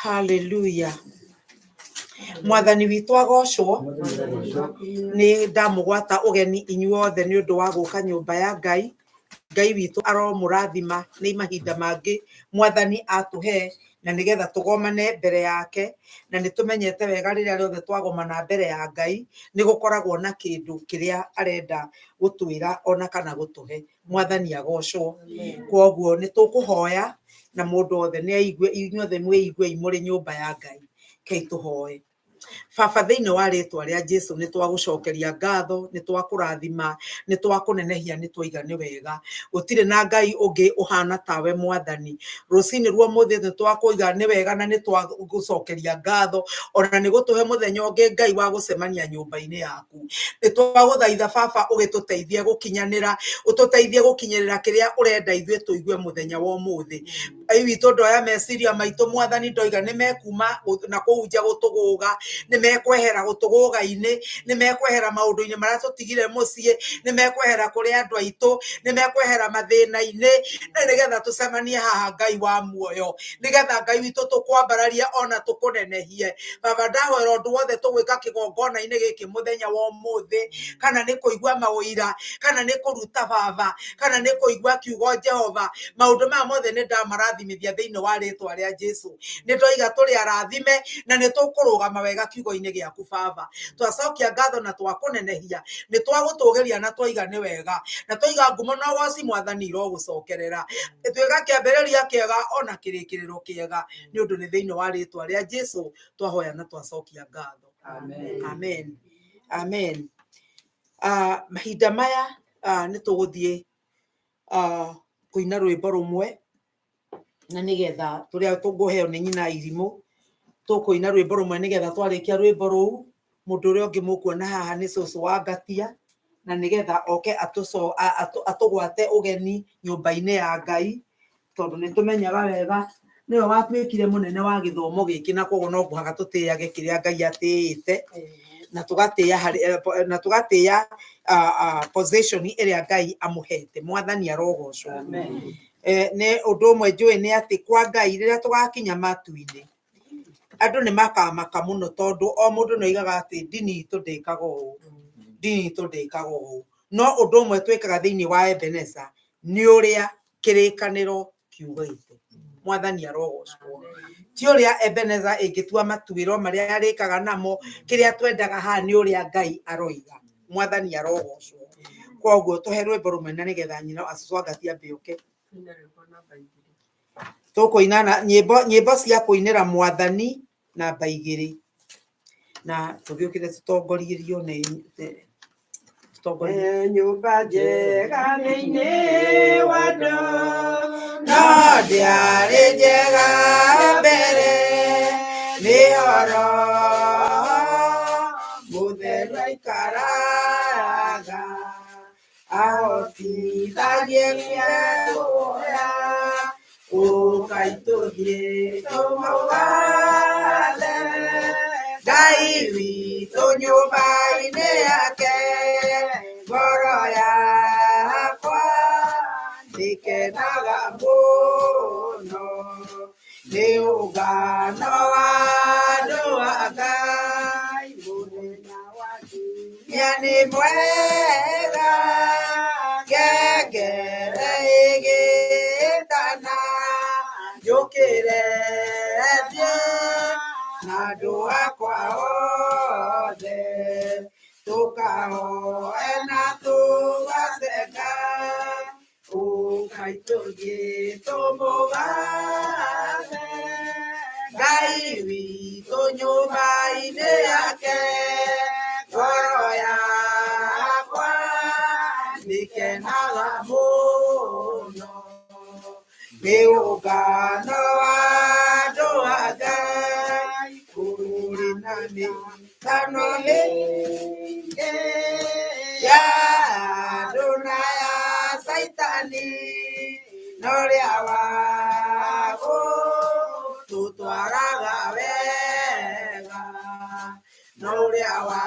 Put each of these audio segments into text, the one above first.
Hallelujah. Mwathani witũ agocwo nĩ ndamũgwata ũgeni inyuothe nĩ ũndũ wa gũka nyũmba ya Ngai. Ngai witũ aromũrathima nĩ mahinda mangĩ Mwathani atũhe na nĩgetha tũgomane mbere yake, na nĩ tũmenyete wega rĩrĩa rĩothe twagomana mbere ya Ngai nĩ gũkoragwo na kĩndũ kĩrĩa arenda gũtwĩra ona kana gũtũhe. Mwathani agocwo. Kwoguo nĩ tũkũhoya na mũndũ wothe nĩ aigue, inyuothe mwĩigue mũrĩ nyũmba ya Ngai. Kei tũhoe. Baba, thĩinĩ wa rĩtwa rĩa Jesũ nĩ twagũcokeria ngatho, nĩ twakũrathima, nĩ twakũnenehia, nĩ twoiga nĩ wega. Gũtirĩ na Ngai ũngĩ ũhana tawe Mwathani. Rũcinĩ rwa mũthĩ nĩ twakũiga nĩ wega na nĩ twagũcokeria ngatho ona nĩ gũtũhe mũthenya ũngĩ Ngai wa gũcemania nyũmba-inĩ yaku. Nĩ twagũthaitha Baba ũgĩtũteithie gũkinyanĩra, ũtũteithie gũkinyĩrĩra kĩrĩa ũrenda ithuĩ tũigue mũthenya wa ũmũthĩ. Ngai witũ ndoya meciria maitũ Mwathani, ndoiga nĩ mekuma na kũhunjia gũtũgũga, nĩ mekwehera gũtũgũga-inĩ, nĩ mekwehera maũndũ-inĩ marĩa tũtigire mũciĩ, nĩ mekwehera kũrĩ andũ aitũ, nĩ mekwehera mathĩna-inĩ, na nĩgetha tũcemanie haha Ngai wa muoyo, nĩgetha Ngai witũ tũkwambararie ona tũkũnenehie. Baba, ndahoera ũndũ wothe tũgwĩka kĩgongona-inĩ gĩkĩ mũthenya wa ũmũthĩ, kana nĩ kũigua maũira, kana nĩ kũruta Baba, kana nĩ kũigua kiugo Jehova, maũndũ maya mothe nĩ ndamarathimithia thĩinĩ wa rĩtwa rĩa Jesũ. Nĩ ndoiga tũrĩ arathime na nĩ tũkũrũgama wega kiugo-inĩ gĩaku Baba. Twacokia ngatho na twakũnenehia, nĩ twagũtũgĩria na twoiga nĩ wega, na twoiga ngumo na ũgooci Mwathani irogũcokerera. Twĩga kĩambĩrĩria kĩega ona kĩrĩkĩrĩro kĩega, nĩ ũndũ nĩ thĩinĩ wa rĩtwa rĩa Jesũ twahoya na twacokia ngatho. Amen. Amen. Amen. Mahinda maya nĩ tũgũthiĩ kũina rwĩmbo rũmwe, na nĩgetha tũrĩa tũngũheo nĩ nyina irimũ, tũkũina rwĩmbo rũmwe nĩgetha twarĩkia rwĩmbo rũu mũndũ ũrĩa ũngĩ mũkuona haha nĩ cũcũ wa Ngatia, na nĩgetha oke atũgwate ũgeni nyũmba-inĩ ya Ngai, tondũ nĩ tũmenyaga wega nĩwe watuĩkire mũnene wa gĩthomo gĩkĩ, na kwoguo no mũhaka tũtĩage kĩrĩa Ngai atĩĩte, na tũgatĩĩa position ĩrĩa Ngai amũhete. Mwathani arogocwo. Nĩ ũndũ ũmwe njũĩ nĩ atĩ kwa Ngai rĩrĩa tũgakinya matu-inĩ, andũ nĩ makamaka mũno, tondũ o mũndũ nĩ oigaga atĩ ndini itũ ndĩkaga ũũ, ndini itũ ndĩkaga ũũ. No ũndũ ũmwe twĩkaga thĩinĩ wa Ebenezer nĩ ũrĩa kĩrĩkanĩro kiugĩte. Mwathani arogocwo. Ti ũrĩa Ebenezer ĩngĩtua matuĩro marĩa arĩkaga namo, kĩrĩa twendaga haha nĩ ũrĩa Ngai aroiga. Mwathani arogocwo. Kwoguo tũhe rwĩmbo rũmwe na nĩgetha nyina cũcũ wa Ngatia mbĩũke. Tũkũina nyĩmbo cia kũinĩra Mwathani namba 2, na tũgĩũkĩre tũtongorierio nĩ nyũmba njega thĩinĩ wa andũ, no ndĩarĩ njega mbere, nĩ horo mũtheru aikaraga ahotithagie guoya, ũkai tũthiĩ tũmũgathe Ngai witũ nyũmba-inĩ yake. Ngoro yakwa ndĩkenaga mũno nĩ ũngano wa andũ a Ngai, mũthenya wa kiumia nĩ mwega, ngengere ĩgĩtana njũkĩre thiĩ na andũ akwa othe, tũkahoe na tũgacenga, ũkai tũthiĩ tũmũgathe Ngai witũ nyũmba-inĩ yake. Ngoro yakwa ndĩkenaga mũno nĩ ũngano wa andũ a Ngai, kũrĩ na mĩng'ano mĩingĩ ya andũ na ya Saitani, no ũrĩa wa gũtũtwaraga wega, no ũrĩa wa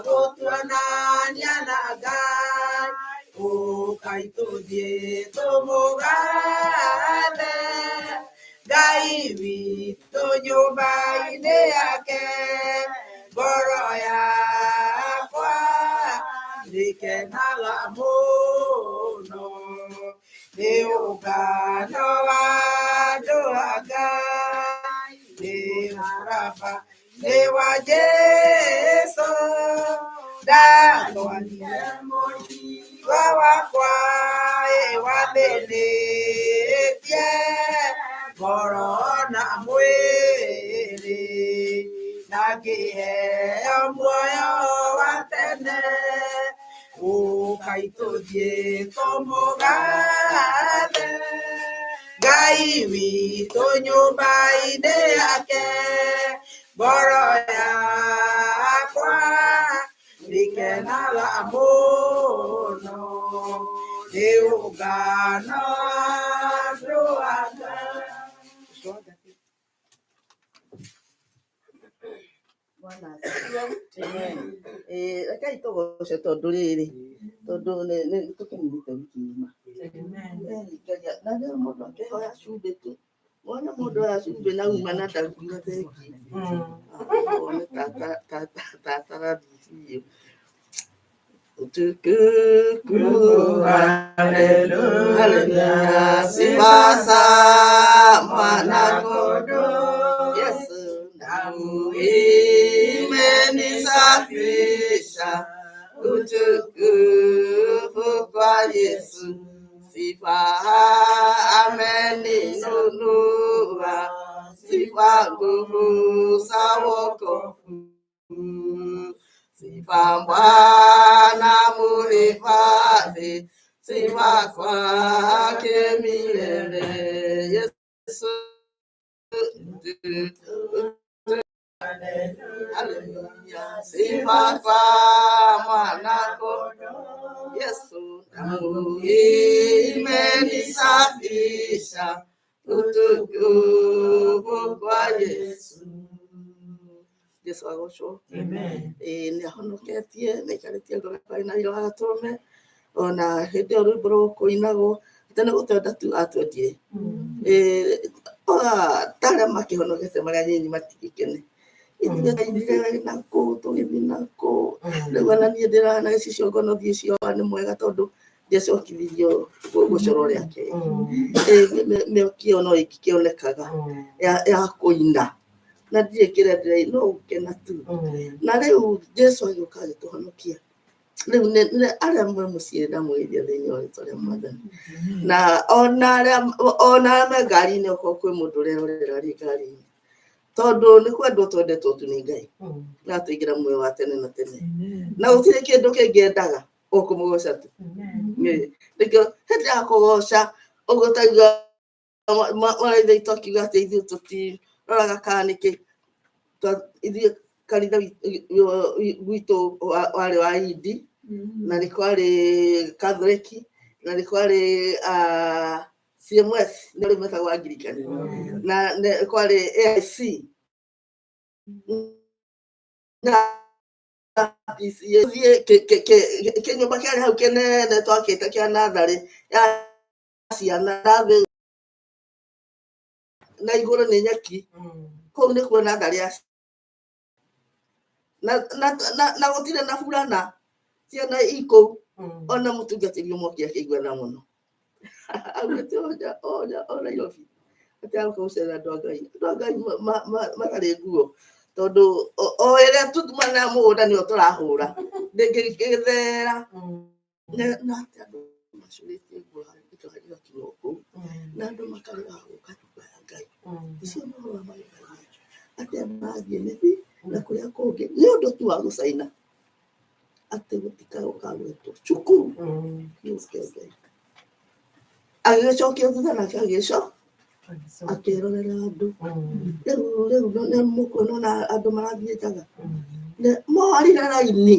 gũtuonania na Ngai, ũkai tũthiĩ tũmũgathe Ngai witũ nyumba-inĩ yake ngoro yakwa ndĩkenaga mũno nĩ ũngano wa andũ a Ngai nĩ mũramba nĩ wa Jesũ ndarũarire mũrigo wakwa wathĩnĩtie ngoro na mwĩrĩ na ngĩheo muoyo wa tene ũkaitũthiĩ tũmũgathe Ngai witũ nyũmba-inĩ yake ngoro yakwa ndĩkenaga mũno nĩ ũngano andũ a Ngai. Rekei tũgoce tondũ rĩrĩ tondũ nĩ tũkenyĩte wiki ng'ima na rĩu mũndũ akĩhoya cumbĩ tu wona mũndũ oya cumbĩ na uma na ndakuga thengi tata rathiĩ utukufu haleluya sifa za mwana kondoo Yesu damu imenisafisha utukufu kwa Yesu sifa ameninunua sifa nguvu za wokovu sifa Bwana muhifadhi sifa kwake milele Yesu haleluya sifa kwa mwana kondoo Yesu damu imenisafisha utukufu kwa Yesu Yesu agocwo nĩ ahonoketie nĩ aikarĩtie ngoro yakwa na ira wa gatũrũme ona hĩndĩ ĩyo rwĩmbo rwa kũinagwo tene gũtwenda tu atwendire tarĩa makĩhonokete marĩa nyinyi matigĩkene ithuĩ tũgĩthiĩ nakũu tũgĩthiĩ nakũu rĩu ona niĩ ndĩrana gĩcicio ngono thiĩ cioa nĩ mwega tondũ ndiacokithirio gũcoro rĩake mĩokio no ikĩonekaga ya kũina na ndirĩ kĩrĩa ndĩrei no gũkena tu na rĩu Jesũ agĩũka agĩtũhonokia rĩu arĩa me mũciĩ ndamũgeithia thĩinĩ wa rĩĩtwa rĩa Mwathani na ona arĩa me ngari-inĩ okorwo kwĩ mũndũ ũrerorera arĩ ngari-inĩ tondũ nĩ kwendwo twendetwo tu nĩ Ngai na atũigĩra muoyo wa tene na tene na gũtirĩ kĩndũ kĩngĩ endaga o kũmũgoca tu nĩkĩo hĩndĩ ya kũgoca ũguo taigua maraitha itokiuga atĩ ithuĩ tũtiroraga kana nĩkĩ ithuĩ kanitha witũ warĩ wa Indi na nĩ kwarĩ Kathoriki na nĩ kwarĩ CMS nĩ rĩu metagwo Angirikani na nĩ kwarĩ AIC na kĩnyũmba kĩarĩ hau kĩnene twakĩte kĩa natharĩ ya ciana na igũrũ nĩ nyeki kũu nĩ kuo natharĩ ya na gũtirĩ na burana ciana ikũu ona mũtungatĩri ũmwe akĩiguana mũno augĩte oja Nairobi atĩ agũka gũcera andũ a Ngai matarĩ nguo tondũ o ĩrĩa tumana mũgũnda nĩo tũrahũra ndĩngĩgĩthera na atĩ andũ macurĩtie nguo harĩ gakinya kũu na andũ makarega gũka nyũmba ya Ngai icio nĩ ũhoro wa mahinda atĩ mathiĩ mĩthi na kũrĩa kũngĩ nĩ ũndũ tu wa gũcaina atĩ gũtikagwĩtwo cukuru agĩcokia thutha nake agĩcoka akĩrorera andũ rĩu nĩ mũkuona na andũ marathiĩtaga morire raini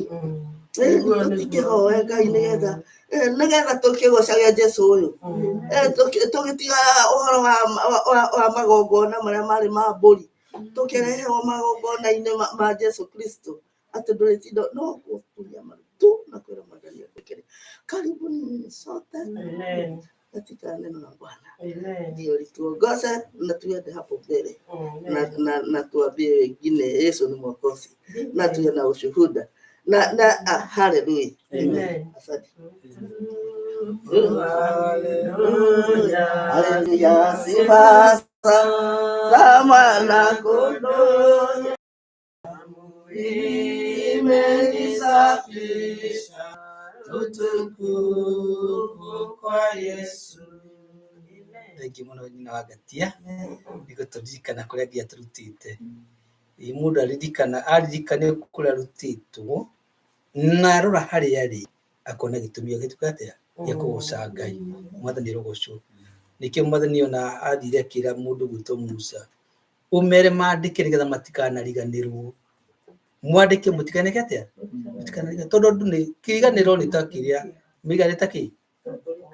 tũtikĩhoe Ngai nĩgetha tũkĩgocage Jesũ ũyũ tũgĩtiga ũhoro wa magongona marĩa marĩ ma mbũri tũkĩreherwo magongona-inĩ ma Jesũ Kristo atĩ ndũrĩtinda no gũturia maru tu na kwĩra Mwathani atĩkĩre karibuni sote katika neno la Bwana. Amen. Ndio lituongoze na tuende hapo mbele. Na tuambie wengine Yesu ni Mwokozi. Na tuwe na ushuhuda. Hallelujah. Amen. Asante. Hallelujah. Sifa za mwana kondoo. Imenisafisha utukufu kwa Yesu. Thank you muno nyina wagatia niko turirikana kuria gia turutite mundu aririkane kuria rutitwo na rora hari yari akona gitumia gitukatea ya kugoca Ngai mwathani rogocwo nikio mwathani ona athire akira mundu gwitwo Musa umere maandike nigetha matikanariganirwo mwandike mutikaneke atia mutikanariga tondu ni kiriganiro ni takiria miganita ki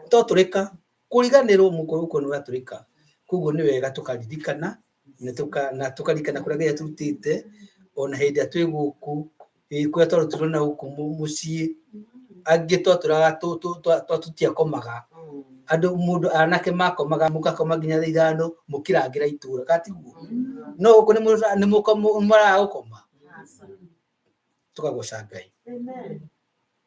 to turika kuriganirwo muko uko ni waturika kuguo ni wega tukaririkana na tukaririkana kuria Ngai aturutite ona hindi atwi guku kuria twarutirwo na guku mucii angi twaturaga tutiakomaga andu mundu anake makomaga mukakoma nginya thaa 5 mukirangira itura katiguo no uko ni mukoma gukoma tukagoca Ngai. Amen.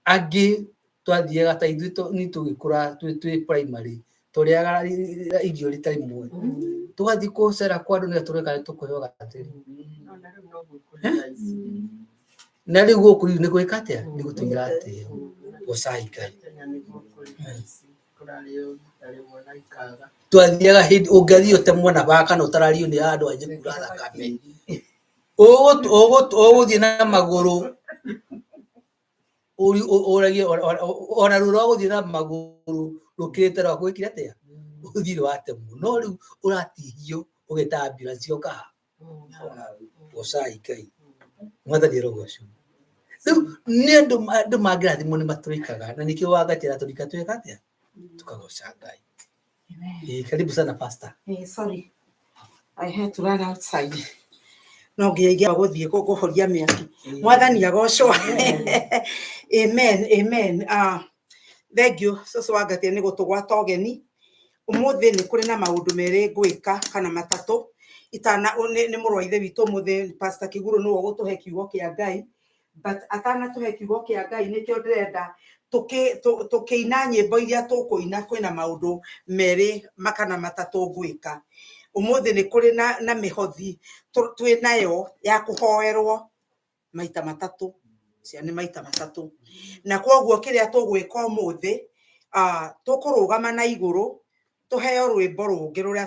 Angi twathiaga ta ithuĩ ni tugikura twi primary turiaga irio ritari mwe tugathi kucera kwa andu ni tureka tukuyoga atiri na riu guku ni gwika atia ni gutuira atia gocai Ngai twathiaga hindi ungiathii utemwo na baka na utarario ni andu aje kura thakame uguthii na maguru uragie ona rura guthii na maguru rukirite rwa gwikira atia uthire watemwo no riu uratihio ugeta ambulance oka gocai Ngai mwathani rogocwo riu ni andu mangirathimwo ni maturikaga na nikio wagatira turika tweka atia tukagoca Ngai. Karibu sana pastor. Sorry. I had to run outside. No nginya guthie kuhoria miaki. Mwathani agocwo. Amen. Thank you. Soso wagatia ni gutugwata ogeni. Umuthi ni kuri na maundu meri gwika kana matatu. Itana ni murwaithe witu umuthi pastor Kiguru no gutuhe kiugo kia Ngai. But atana tuhe kiugo kia Ngai nikio ndirenda tukiina nyimbo iria tukuina kwina maundu meri makana matatu gwika. Umuthi ni kuri na mihothi twinayo ya kuhoerwo maita matatu cia ni maita matatu na koguo kiria tugwika umuthi tukurugama na iguru tuheo rwimbo rungi ruria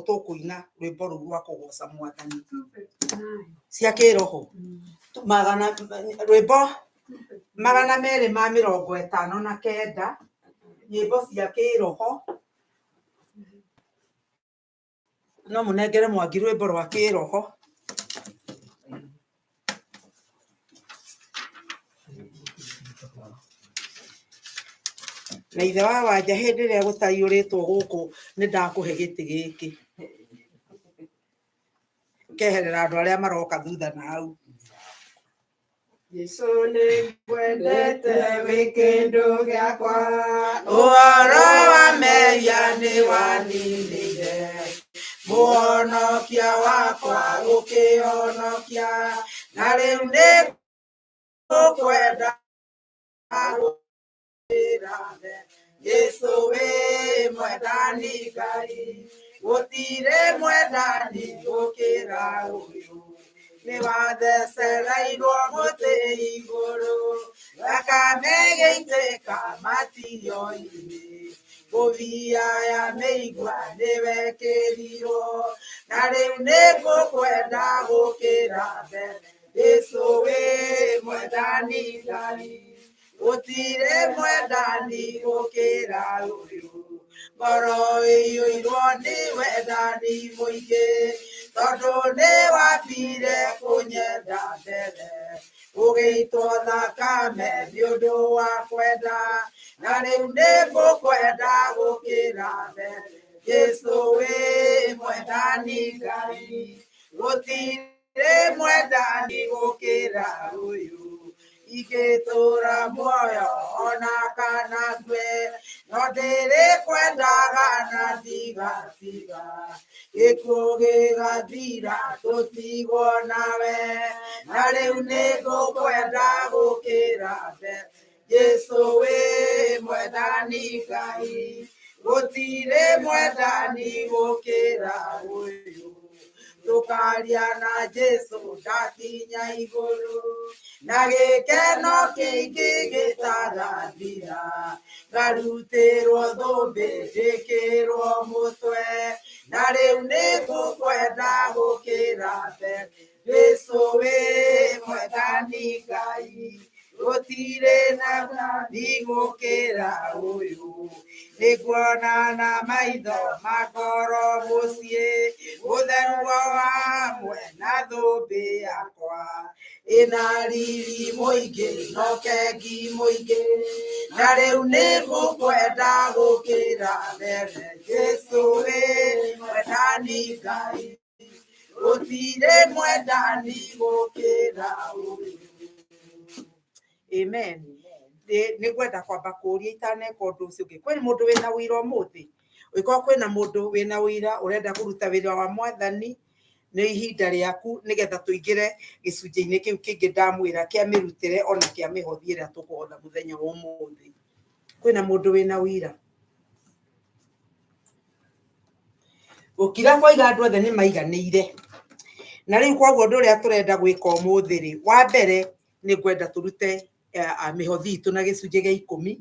tukuina rwimbo ru rwa kugoca Mwathani cia kiroho magana rwimbo 259 nyimbo cia kiroho no munengere Mwangi rwimbo rwa kiroho na ithe wa wanja hindi ria gutayuritwo guku ni ndakuhe giti giki keherera andu aria maroka thutha na hau. Yesu ni kwendete wikindu giakwa Uhoro wa meria ni waninire muhonokia wakwa ukihonokia na riu ni gukwenda Yesu we mwendani Ngai gutire mwendani gukira uyu ni wathecereirwo muti iguru thakame gĩitĩka matio-inĩ ngũbia ya mĩigua nĩwekĩrirwo na rĩu nĩngũkwenda gũkĩra mbere Yesu wĩ mwendani Ngai gũtirĩ mwendani gũkĩra ũyũ ngoro ĩiyũirwo nĩ wendani mũingĩ tondũ nĩ wambire kũnyenda mbere ũgĩitwo thakame nĩ ũndũ wa kwenda na rĩu nĩngũkwenda gũkĩra mbere Yesu wĩ mwendani Ngai gũtirĩ mwendani gũkĩra ũyũ ingĩtũũra muoyo ona kana kwe no ndĩrĩkwendaga na ndigatiga gĩkuũ gĩgathira tũtigwo nawe na rĩu nĩngũkwenda gũkĩra mbere Jesu wĩ mwendani Ngai gũtirĩ mwendani gũkĩra ũyũ tukaria na Jesu ndakinya igũrũ na gĩkeno kĩingĩ gĩtagathira ngarutĩrwo thũmbĩ ndĩkĩrwo mũtwe na rĩu nĩngũkwenda gũkĩra mbere Jesu wĩ mwendani Ngai gũtirĩ na mwendani gũkĩra ũyũ nĩguona na maitho makoro mũciĩ ũtheru hamwe na thũmbĩ yakwa ĩna riri mũingĩ no kengi mũingĩ na rĩu nĩngũkwenda gũkĩra mbere Jesu wĩ mwendani Ngai gũtirĩ mwendani gũkĩra ũyũ. Amen. Nĩngwenda kwamba kũũria itaneka ũndũ ũcio ũngĩ kwĩna mũndũ wĩna wĩra ũmũthĩ ũngĩkorwo kwĩna mũndũ wĩna wĩra ũrenda kũruta wĩra wa Mwathani nĩ ihinda rĩaku nĩgetha tũingĩre gĩcunjĩ-inĩ kĩu kĩngĩ ndamwĩra kĩa mĩrutĩre ona kĩa mĩhothi ĩrĩa tũkũhotha mũthenya wa ũmũthĩ kwĩna mũndũ wĩna wĩra gũkira kwaiga andũ othe nĩ maiganĩire na rĩu koguo ũndũ ũrĩa tũrenda gwĩka ũmũthĩ rĩ wa mbere nĩ ngwenda tũrute mĩhothi itũ na gĩcunjĩ gĩa 10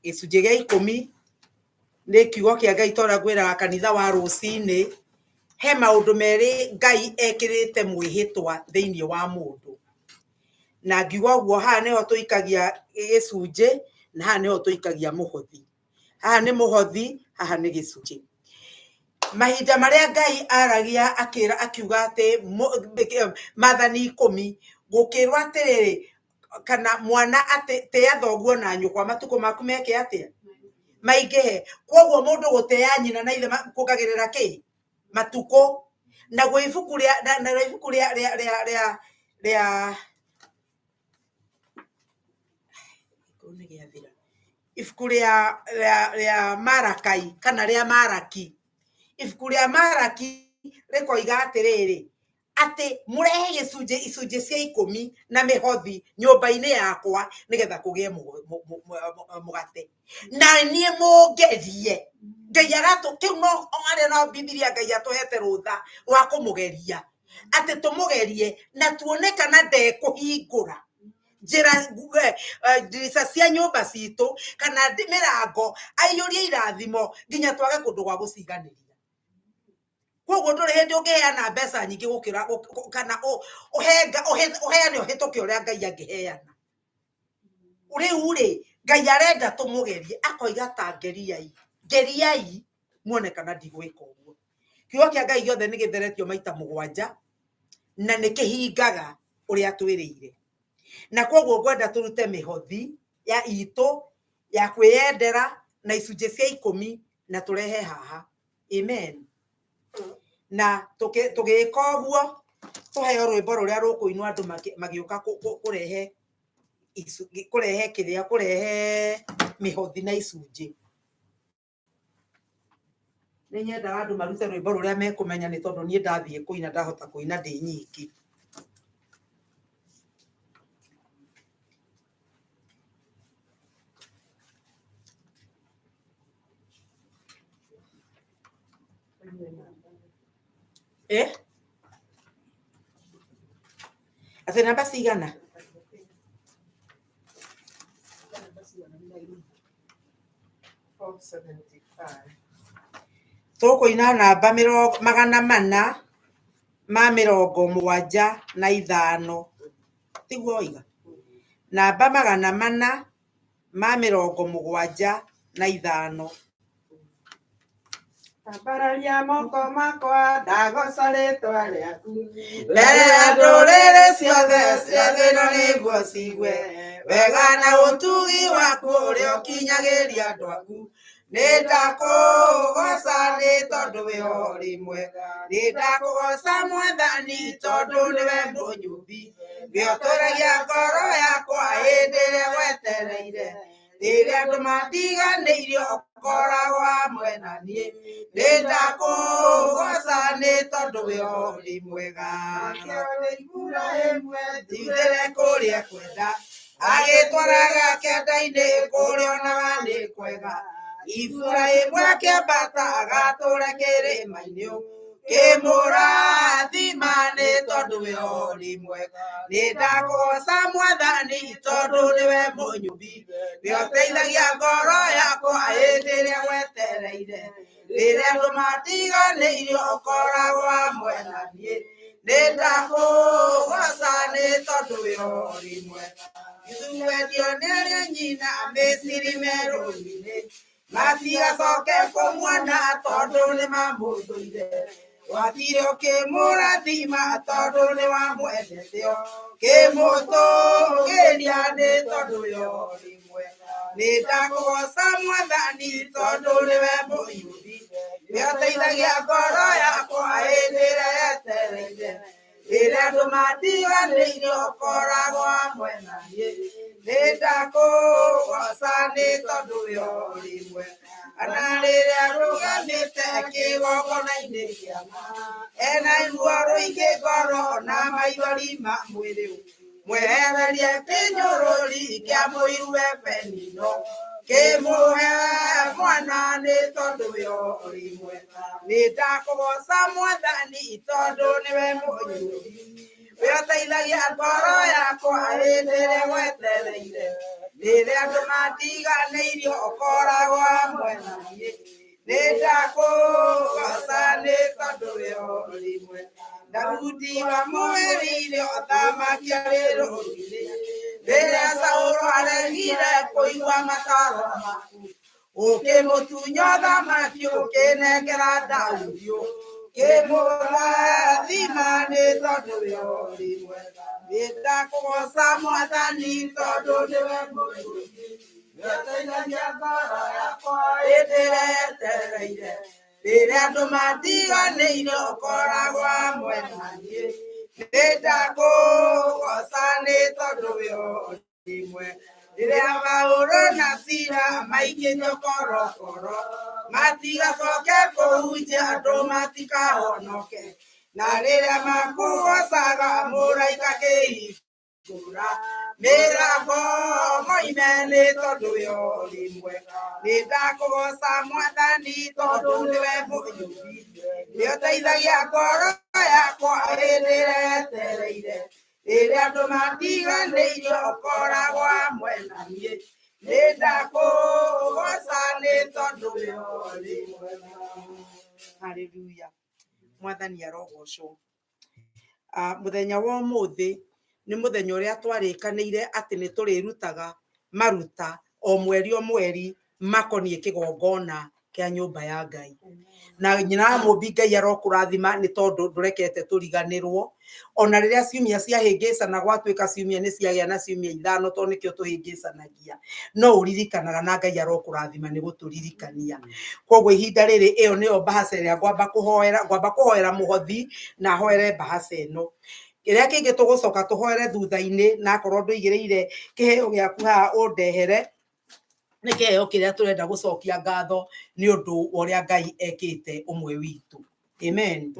gĩcunjĩ gĩa 10 nĩ kiugo kĩa Ngai tondũ ngwĩraga kanitha wa rũcinĩ he maũndũ merĩ Ngai ekĩrĩte mwĩhĩtwa thĩinĩ wa mũndũ na ngiuga ũguo haha nĩho tũikagia gĩcunjĩ na haha nĩho tũikagia mũhothi haha nĩ mũhothi haha nĩ gĩcunjĩ mahinda marĩa Ngai aragia akiuga atĩ Maathani 10 gũkĩrwo atĩrĩrĩ kana mwana atĩ tĩa thoguo na nyũkwa matukũ maku meke atĩa maingĩhe koguo mũndũ gũtĩa nyina na ithe kũngagĩrĩra kĩ matukũ na gwa ibuku rĩa ibuku rĩa Malakai kana rĩa Malaki ibuku rĩa Malaki rĩkoiga atĩrĩrĩ atĩ mũrehe icunjĩ cia 10 na mĩhothi nyũmba-inĩ yakwa nĩgetha kũgĩe mũgate na niĩ mũngerie Ngai kĩu no arĩa no Bibilia Ngai atũhete rũtha rwa kũmũgeria atĩ tũmũgerie na tuone kana ndekũhingũra njĩra ndirica cia nyũmba citũ kana mĩrango aiyũrie irathimo nginya twage kũndũ gwa gũciganĩria koguo ndũrĩ hĩndĩ ũngĩheana mbeca nyingĩ gũkĩra kana ũheane ũhĩtũke ũrĩa Ngai angĩheana rĩu rĩ Ngai arenda tũmũgerie akoiga ta ngeriai muone kana ndigwĩka ũguo kiugo kĩa Ngai gĩothe nĩ gĩtheretio maita 7 na nĩ kĩhingaga ũrĩa twĩrĩire na koguo ngwenda tũrute mĩhothi ya itũ ya kwĩyendera na icunjĩ cia 10 na tũrehe haha amen na tũgĩka ũguo tũheo rwĩmbo rũrĩa rũkũinwo andũ magĩũka kũrehe mĩhothi na icunjĩ nĩ nyendaga andũ marute rwĩmbo rũrĩa mekũmenya nĩ tondũ niĩ ndathiĩ kũina ndahota kũina ndĩ nyiki atĩ namba cigana tũkũina namba 475 tiguo oiga namba 475 Tambararia moko makwa ndagoca rĩtwa rĩaku mbere ya ndũrĩrĩ ciothe cia thĩ ĩno nĩguo cigue wega na ũtugi waku ũrĩa ũkinyagĩria andũ aku nĩndakũgoca nĩ tondũ we ũrĩ mwega nĩndakũgoca Mwathani tondũ nĩwe mũnyũmbi we ũtũragia ngoro yakwa hĩndĩ ĩrĩa wetereire rĩrĩa andũ matiganĩirio ũkoragwo hamwe na niĩ nĩndakũgoca nĩ tondũ we ũrĩ mwega thithĩre kũrĩa kwenda agĩtwaraga kĩanda-inĩ kũrĩa onaga nĩ kwega Iburahĩmu akĩambata agatũũra kĩrĩma-inĩ kĩmũrathima nĩ tondũ we ũrĩ mwega nĩndakũgoca Mwathani tondũ nĩwe mũnyũmbi we ũteithagia ngoro yakwa hĩndĩ ĩrĩa wetereire rĩrĩa andũ matiganĩirio ũkoragwo hamwe na niĩ nĩndakũgoca nĩ tondũ we ũrĩ mwega ithuwendio nĩ arĩa nyina Misiri merũĩ-inĩ matigacoke kũmuona tondũ nĩ mamũthũire wathire ũkĩmũrathima tondũ nĩ wamwendete kĩmũtũgĩria nĩ tondũ we ũrĩ mwega nĩndakũgoca Mwathani tondũ nĩwe mũnyũmbi we ũteithagia ngoro yakwa hĩndĩ ĩrĩa yetereire rĩrĩa andũ matiganĩirio ũkoragwo hamwe na niĩ nĩndakũgoca nĩ tondũ we ũrĩ mwega kana rĩrĩa rũgamĩte kĩgongona-inĩ kĩama ena ruo rũingĩ ngoro na maithori ma mwĩrĩ mwehererie kĩnyũrũri kĩa mũiru Benino kĩmũhe mwana nĩ tondũ we ũrĩ mwega nĩndakũgoca Mwathani tondũ nĩwe mũnyũmbi we ũteithagia ngoro yakwa hĩndĩ ĩrĩa wetereire rĩrĩa andũ matiganĩirio ũkoragwo hamwe na niĩ nĩndakũgoca nĩ tondũ we ũrĩ mwega Daudi wamũherire ũthamaki arĩ rũũri-inĩ rĩrĩa Saũlũ aregire kũigua mataaro maku ũkĩmũtunya ũthamaki ũkĩnengera Daudi kĩmũrathima nĩ tondũ we ũrĩ mwega nĩndakũgoca Mwathani tondũ nĩwe mũnyũmbi we ũteithagia ngoro yakwa hĩndĩ ĩrĩa yetereire rĩrĩa andũ matiganĩirio ũkoragwo hamwe na niĩ nĩndakũgoca nĩ tondũ we ũrĩ mwega rĩrĩa Paũlũ na Sila maikĩtio korokoro matigacoke kũhunjia andũ matikahonoke na rĩrĩa makũgocaga mũraika kĩhingũra mĩrango moime nĩ tondũ we ũrĩ mwega nĩndakũgoca Mwathani tondũ nĩwe mũnyũmbi we ũteithagia ngoro yakwa hĩndĩ ĩrĩa yetereire rĩrĩa andũ matiganĩirio ũkoragwo hamwe na niĩ nĩndakũgoca nĩ tondũ we ũrĩ mwega haleluya Mwathani arogocwo mũthenya wa ũmũthĩ nĩ mũthenya ũrĩa twarĩkanĩire atĩ nĩ tũrĩrutaga maruta o mweri makoniĩ kĩgongona kĩa nyũmba ya Ngai na nyina mũmbi Ngai arokũrathima nĩ tondũ ndũrekete tũriganĩrwo ona rĩrĩa ciumia ciahĩngĩcana gwatuĩka ciumia nĩ ciagĩa na ciumia 5 tondũ nĩkĩo tũhĩngĩcanagia no ũririkanaga na Ngai arokũrathima nĩ gũtũririkania koguo ihinda rĩrĩ ĩyo nĩyo mbahaca ĩrĩa ngwamba kũhoera mũhothi na hoere mbahaca ĩno kĩrĩa kĩngĩ tũgũcoka tũhoere thutha-inĩ na akorwo ndũigĩrĩire kĩheo gĩaku haha ũndehere nĩ kĩheo kĩrĩa tũrenda gũcokia ngatho nĩ ũndũ wa ũrĩa Ngai ekĩte ũmwe witũ amen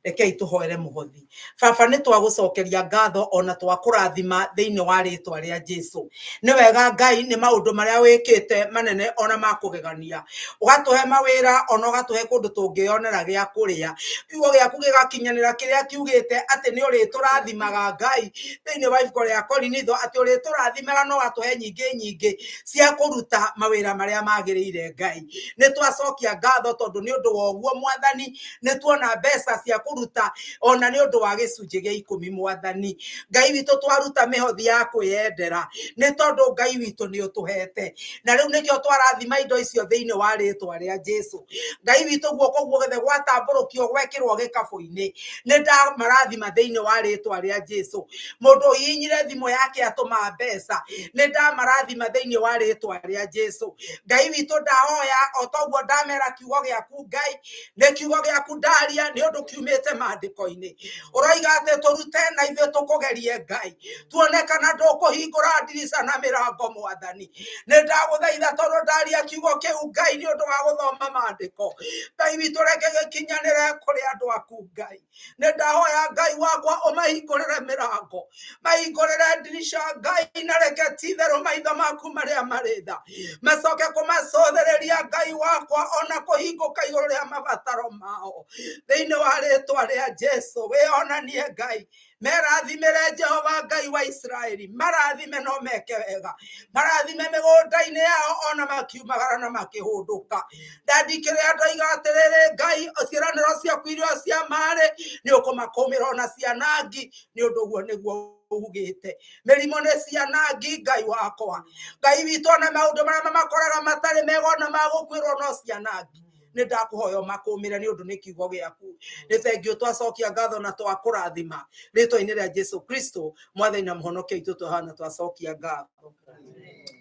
rekei tũhoere mũhothi baba nĩ twagũcokeria ngatho ona twakũrathima thĩinĩ wa rĩtwa rĩa Jesũ nĩ wega Ngai nĩ maũndũ marĩa wĩkĩte manene ona makũgegania ũgatũhe mawĩra ona ũgatũhe kũndũ tũngĩonera gĩa kũrĩa kiugo gĩaku gĩgakinyanĩra kĩrĩa kiugĩte atĩ nĩ ũrĩtũrathimaga Ngai thĩinĩ wa ibuku rĩa Korinitho atĩ ũrĩtũrathimaga no gatũhe nyingĩ cia kũruta mawĩra marĩa magĩrĩire Ngai nĩ twacokia ngatho tondũ nĩ ũndũ wa ũguo Mwathani nĩ nĩ tuona mbeca cia kũruta ona nĩ ũndũ wa gĩcunjĩ gĩa 10 Mwathani. Ngai witũ twaruta mĩhothi ya kwĩyendera nĩ tondũ Ngai witũ nĩ ũtũhete, na rĩu nĩkĩo twarathima indo icio thĩinĩ wa rĩtwa rĩa Jesũ. Ngai witũ guoko guothe gwatambũrũkio gwekĩrwo gĩkabũ-inĩ, nĩ ndamarathima thĩinĩ wa rĩtwa rĩa Jesũ. Mũndũ hihinyire thimũ yake atũma mbeca, nĩ ndamarathima thĩinĩ wa rĩtwa rĩa Jesũ. Ngai witũ ndahoya o toguo ndamera kiugo gĩaku Ngai, nĩ kiugo gĩaku ndaria nĩ ũndũ kiumĩte maandĩko-inĩ. Ũroiga atĩ tũrute na ithuĩ tũkũgerie Ngai, tuone kana ndũkũhingũra ndirica na mĩrango Mwathani. Nĩ ndagũthaitha tondũ ndaria kiugo kĩu Ngai nĩ ũndũ wa gũthoma maandĩko. Ngai witũ reke gĩkinyanĩre kũrĩ andũ aku Ngai. Nĩ ndahoya Ngai wakwa ũmahingũrĩre mĩrango, mahingũrĩre ndirica Ngai, na reke ti-itherũ maitho maku marĩa marĩ tha macoke kũmacũthĩrĩria Ngai wakwa ona kũhingũka igũrũ rĩa mabataro mao thĩinĩ wa rĩtwa rĩa Jesũ. Wĩonanie Ngai, merathimĩre Jehova Ngai wa Isiraeli, marathime no meke wega, marathime mĩgũnda-inĩ yao ona makiumagara na makĩhũndũka. Ndandikĩrĩra ndoiga atĩrĩrĩ Ngai, ciĩranĩro ciaku iria cia marĩ nĩ ũkũmakũmĩra ona cianangi, nĩ ũndũ ũguo nĩguo ugĩte. Mĩrimũ nĩ cianangi Ngai wakwa. Ngai witũ ona maũndũ marĩa mamakoraga matarĩ mega ona magũkwĩrwo no cianangi, nĩ ndakũhoya ũmakũmĩre nĩ ũndũ nĩ kiugo gĩaku. Nĩ thengiũ twacokia ngatho na twakũrathima rĩtwa-inĩ rĩa Jesũ Kristo, Mwathani na mũhonokia witũ twahana twacokia ngatho.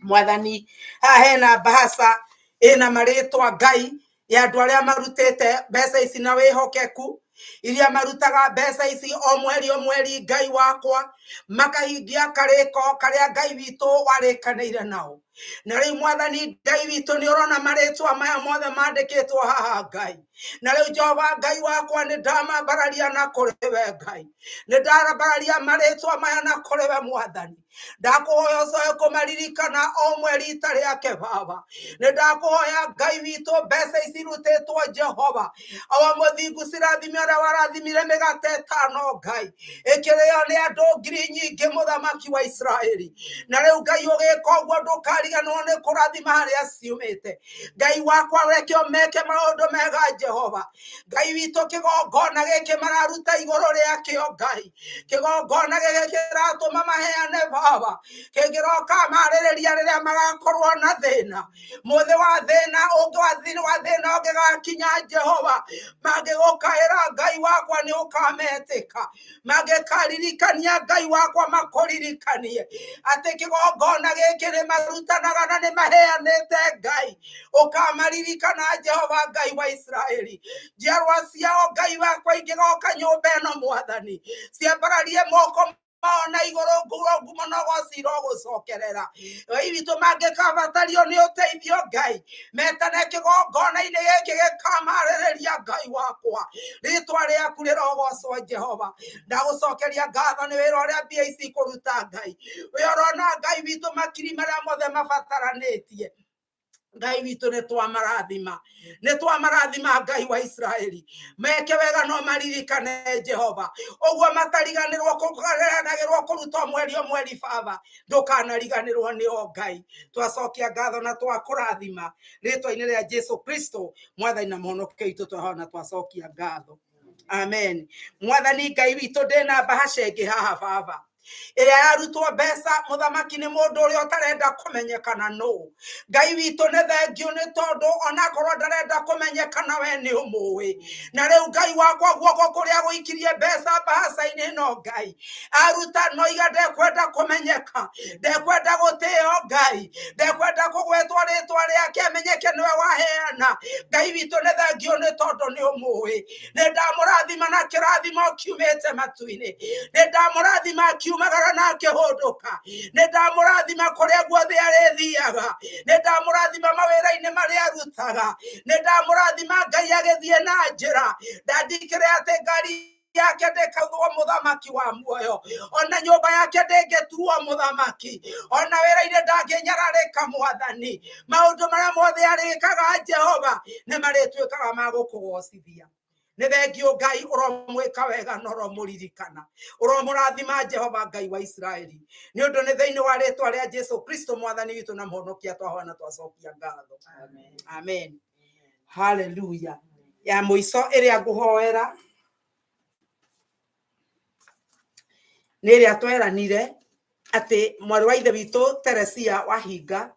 Mwathani, haha hena mbahaca ĩna marĩtwa Ngai ya andũ arĩa marutĩte mbeca ici na wĩhokeku, iria marutaga mbeca ici o mweri Ngai wakwa, makahingia karĩko karĩa Ngai witũ warĩkanĩire nao. Na rĩu Mwathani Ngai witũ nĩ ũrona marĩtwa maya mothe mandĩkĩtwo haha Ngai. Na rĩu Jehova Ngai wakwa nĩ ndamambararia na kũrĩ we Ngai, nĩ ndambararia marĩtwa maya na kũrĩ we Mwathani. Ndakũhoya ũcoke kũmaririkana o mweri rita rĩake Baba. Nĩ ndakũhoya Ngai witũ mbeca ici irutĩtwo Jehova, o mũthingu cirathime ũrĩa warathimire mĩgate ĩtano Ngai, ĩkĩrĩo nĩ andũ ngiri nyingĩ Mũthamaki wa Isiraeli. Na rĩu Ngai ũgĩka ũguo ndũkariganĩrwo nĩ kũrathima harĩa ciumĩte. Ngai wakwa reke meke maũndũ mega Jehova. Ngai witũ kĩgongona gĩkĩ mararuta igũrũ rĩakĩo Ngai, kĩgongona gĩkĩ kĩratũma maheane Baba, kĩngĩroka marĩrĩria rĩrĩa magakorwo na thĩna, mũthĩ wa thĩna ũngĩgakinya Jehova, mangĩgũkaĩra Ngai wakwa nĩ ũkametĩka, mangĩkaririkania Ngai wakwa makũririkanie atĩ kĩgongona gĩkĩ nĩ marutanaga na nĩ maheanĩte Ngai, ũkamaririkana Jehova Ngai wa Isiraeli. Njiarwa ciao Ngai wakwa ingĩgoka nyũmba ĩno Mwathani, ciambararie moko na igũrũ ngumo no gũcira gũcokerera. Ngai witũ mangĩkabatario nĩ ũteithio Ngai, metane kĩgongona-inĩ gĩkĩ gĩkamarĩrĩria Ngai wakwa, rĩtwa rĩaku rĩrogocwo Jehova. Ndagũcokeria ngatho nĩ wĩra ũrĩa mbia ici kũruta Ngai, wĩ ũrona Ngai witũ makiri marĩa mothe mabataranĩtie. Ngai witũ nĩ twamarathima Ngai wa Isiraeli, meke wega no maririkane Jehova, ũguo matariganĩrwo kũgarĩranagĩrwo kũruta mweri Baba, ndũkanariganĩrwo nĩo Ngai. Twacokia ngatho na twakũrathima rĩtwa-inĩ rĩa Jesũ Kristo, Mwathani na mũhonokia witũ twahona twacokia ngatho. Amen. Mwathani Ngai witũ ndĩna mbahaca ĩngĩ haha Baba, ĩrĩa yarutwo mbeca Mũthamaki nĩ mũndũ ũrĩa ũtarenda kũmenyekana nũ. Ngai witũ nĩ thengio nĩ tondũ onakorwo ndarenda kũmenyekana we nĩ ũmũĩ. Na rĩu Ngai wakwa guoko kũrĩa gũikirie mbeca mbahaca-inĩ ĩno Ngai, aruta noiga ndekwenda kũmenyeka, ndekwenda gũtĩo Ngai, ndekwenda kũgwetwo rĩtwa rĩake amenyeke nĩwe waheana. Ngai witũ nĩ thengio nĩ tondũ nĩ ũmũĩ. Nĩ ndamũrathima na kĩrathimo kiumĩte matu-inĩ, nĩ ndamũrathima kiumagara na akĩhũndũka, nĩ ndamũrathima kũrĩa guothe arĩthiaga, nĩ ndamũrathima mawĩra-inĩ marĩa arutaga, nĩ ndamũrathima Ngai agĩthiĩ na njĩra, ndandikĩre atĩ ngari yake ndĩkaugwo Mũthamaki wa muoyo, ona nyũmba yake ndĩngĩtuo Mũthamaki, ona wĩra-inĩ ndangĩnyararĩka Mwathani. Maũndũ marĩa mothe arĩkaga Jehova nĩ marĩtuĩkaga ma gũkũgocithia. Nĩ thengio Ngai ũromwĩka wega na ũromũririkana, ũromũrathima Jehova Ngai wa Isiraeli, nĩ ũndũ nĩ thĩinĩ wa rĩtwa rĩa Jesũ Kristo Mwathani witũ na mũhonokia twahona twacokia ngatho. Amen. Hallelujah. ya muico iria nguhoera nä ä rä a tweranire atä mwarä wa ithe witå Teresia Wahinga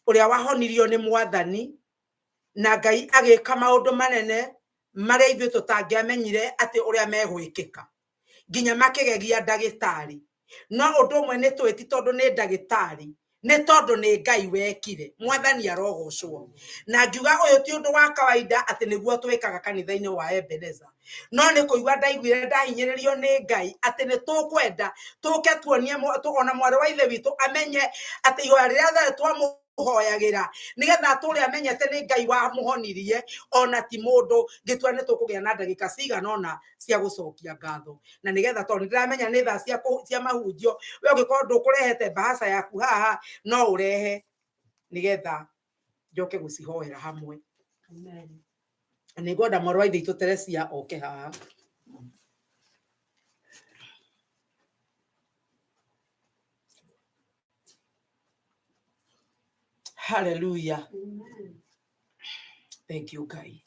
å rä a wahonirio nä Mwathani na Ngai agä ka maå ndå manene marä a ithuä tå tangä amenyire atä å rä a megwä kä ka nginya makä gegia ndagätarä no å ndå å mwe nä twä ti tondå nä ndagätarä nä tondå nä Ngai wekire. Mwathani arogocwo na ngiuga å yå ti å ndå wa kawaida atä nä guo twä kaga kanitha-inä wa Ebeneza no nä kå igua ndaiguire ndahinyä rä rio nä Ngai atä nä tå kwenda tå ke tuonie ona mwarä wa ithe witå amenye atä ihoya rä rä a twamå hoyagä ra nä getha tå rä amenyete nä Ngai wa må honirie ona ti må ndå ngä tua nä tå kå gä a na ndagä ka ciganona cia gå cokia ngatho na nä getha tondå nä ndä ramenya nä thaa cia mahunjio we å gä korwo ndå kå rehete mbahaca yaku haha no å rehe nä getha njoke gå cihoera hamwe. Nä ngwenda mwarä wa ithe itå Teresia oke haha. Hallelujah. Thank you, Ngai.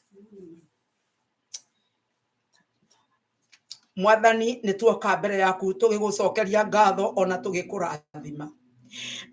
Mwathani nä tuoka mbere yaku tå gä gå cokeria ngatho ona tå gä kå rathima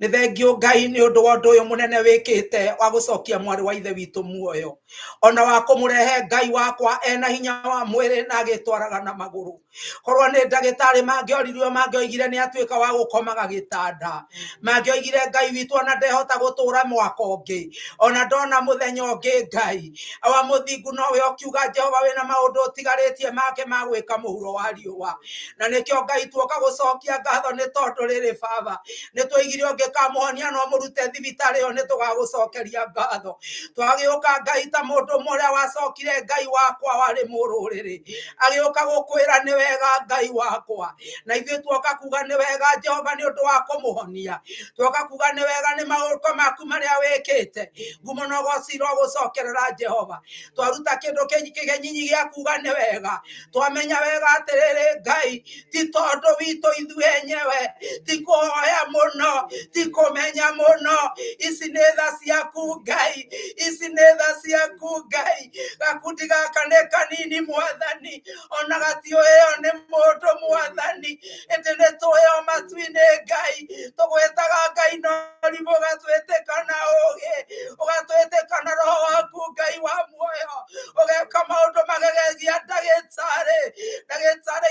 nä thengio Ngai nä å ndå wa å ndå å yå må nene wä kä te wa gå cokia mwarä wa ithe witå muoyo ona wa kå må rehe Ngai wakwa ena hinya wa mwä rä na agä twaraga na magå rå korwo nä ndagä tarä mangä oririo mangä oigire nä atuä ka wa gå komaga gä tanda mangä oigire Ngai witå ona ndehota gå tå ra mwaka å ngä ona ndona må thenya å ngä Ngai wa må thingu nowe å kiuga Jehova wä na maå ndå å tigarä tie make ma gwä ka må huro wa riåa na nä kä o Ngai tuoka gå cokia ngatho nä tondå rä rä baba nä twäigire å ngä kamå honia no må rute thibitarä ä yo nä tå gagå cokeria ngatho twagä å ka Ngai ta må ndå må rä a wacokire Ngai wakwa warä må rå rä rä agä å ka gå kwä ra nä wega Ngai wakwa na ithuä tuoka kuga nä wega Jehova nä å ndå wa kå må honia tuoka kuga nä wega nä maå ko maku marä a wä kä te ngumo no gocira å gå cokerera Jehova twaruta kä ndå kä genyinyi gä a kuga nä wega twamenya wega atä rä rä Ngai ti tondå witå ithuä enyewe ti kå hoya må no ti kå menya må no ici nä tha ciaku Ngai ici nä tha ciaku Ngai gakundi gaka nä kanini Mwathani ona gatio ä yo nä må ndå Mwathani ĩndĩ nĩ tũĩ matu-inĩ Ngai tũgwĩtaga Ngai no rimũ ũgatwĩtĩkana ũgĩ ũgatwĩtĩkana roho waku Ngai wa muoyo ũgeka maũndũ magegegia ndagĩtarĩ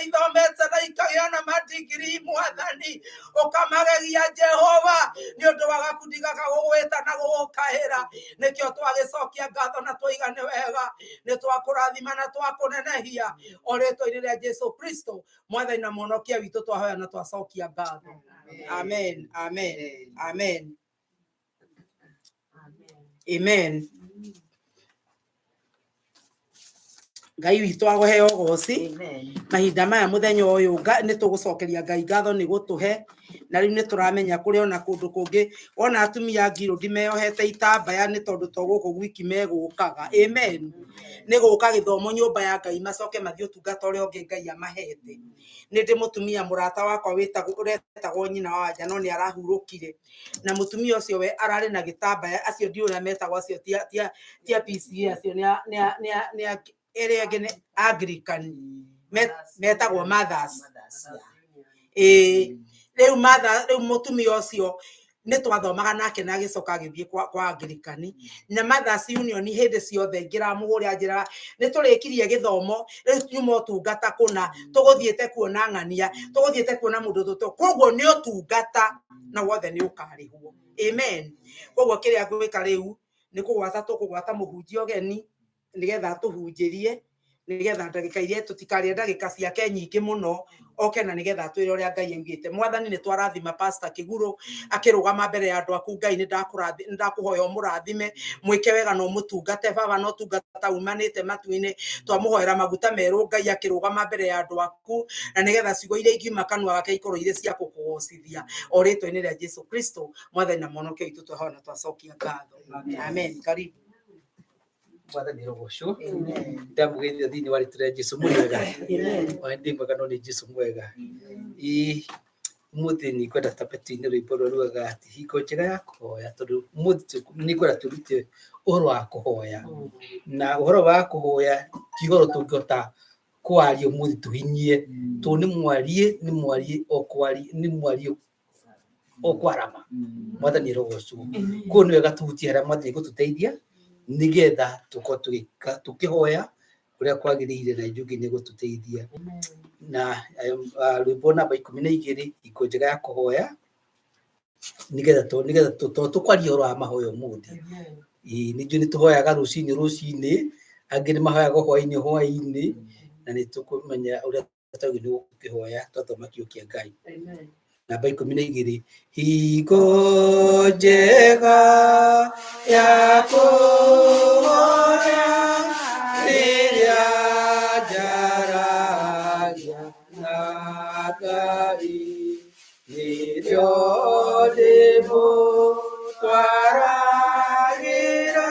ithomete na ikagĩa na madigiri Mwathani ũkamagegia Jehova nĩ ũndũ wa gakundi gaka gũgwĩta na gũgũkaĩra nĩkĩo twagĩcokia ngatho na tũigane wega nĩ twakũrathima na twakũnenehia o rĩtwa-inĩ rĩa Jesũ Kristo Mwathani na Mũhonokia witũ twahoya na twacokia ngatho. Amen. Amen. Amen. Amen. Ngai witũ agũheo goci mahinda maya mũthenya ũyũ nĩ tũgũcokeria Ngai ngatho nĩ gũtũhe na rĩu nĩ tũramenya kũrĩ ona kũndũ kũngĩ ona atumia ngiro ndimeyohete itambaya nĩ tondũ to gũkũ gwiki megũkaga. Amen. Nĩ gũka gĩthomo nyũmba ya Ngai macoke mathiĩ ũtungata ũrĩa ũngĩ Ngai amahete. Nĩ ndĩ mũtumia mũrata wakwa wetagwo nyina wa nja no nĩ arahurũkire na mũtumia ũcio we ararĩ na gĩtambaya acio ndiũĩ ũrĩa metagwo acio tia PCA acio nĩ area ngene Anglican metagwo mothers rĩu mũtumia ũcio nĩ twathomaga nake na agĩcoka agĩthiĩ kwa Anglican na mothers union hĩndĩ ciothe ngĩramũhũrĩra njĩra nĩ tũrĩkirie gĩthomo rĩu nyuma ũtungata kũna tũgũthiĩte kuona ng'ania tũgũthiĩte kuona mũndũ tũtũ koguo nĩ ũtungata na wothe nĩ ũkarĩhwo. Amen. Koguo kĩrĩa ngwĩka rĩu nĩ tũkũgwata mũhunjia ũgeni nĩgetha tũhunjĩrie nĩgetha ndagĩka iria tũtikarĩe ndagĩka ciake nyingĩ mũno oke na nĩgetha twĩre ũrĩa Ngai augĩte. Mwathani nĩ twarathima Pastor Kĩgũrũ akĩrũgama mbere ya andũ aku Ngai nĩ ndakũhoya ũmũrathime mwĩke wega na ũmũtungate baba no tungata umanĩte matu-inĩ twamũhoera maguta merũ Ngai akĩrũgama mbere ya andũ aku na nĩgetha ciugo iria ingiuma kanua gake ikorwo irĩ cia gũkũgocithia o rĩtwa-inĩ rĩa Jesũ Kristo Mwathani na Mũhonokia witũ twahoya na twacokia ngatho. Amen. Karibu. Mwathani rogocwo ndamũgeithia thĩinĩ wa rĩtwa rĩa Jesũ mwega ndĩ mwega no nĩ Jesũ mwega. Ũmũthĩ nĩ ngwenda tapetu-inĩ rwĩmbo rũrĩa rugaga atĩ hingo njega ya kũhoya tondũ ũmũthĩ nĩ ngwenda tũrute uhoro wa kuhoya na uhoro wa kuhoya ti uhoro tungihota kwaria umuthi tuhinyie tu ni mwarie okwarama mwathani rogocwo ko ni wega tuhutie haria mwathani gututeithia nigetha tuko tukihoya uria kwagiriire na njungi ni gututeithia na rwimbo namba 12 iko njega ya kuhoya nigetha tukwaria uhoro wa mahoya umuthi ninju ni tuhoyaga rucini angi ni mahoyaga hwaini na ni tukumenya uria tutagi ni gukihoya twathoma kio kia Ngai namba 12 hingo njega ya kuhoya riria njaragia na Ngai nirio ndimutwaragira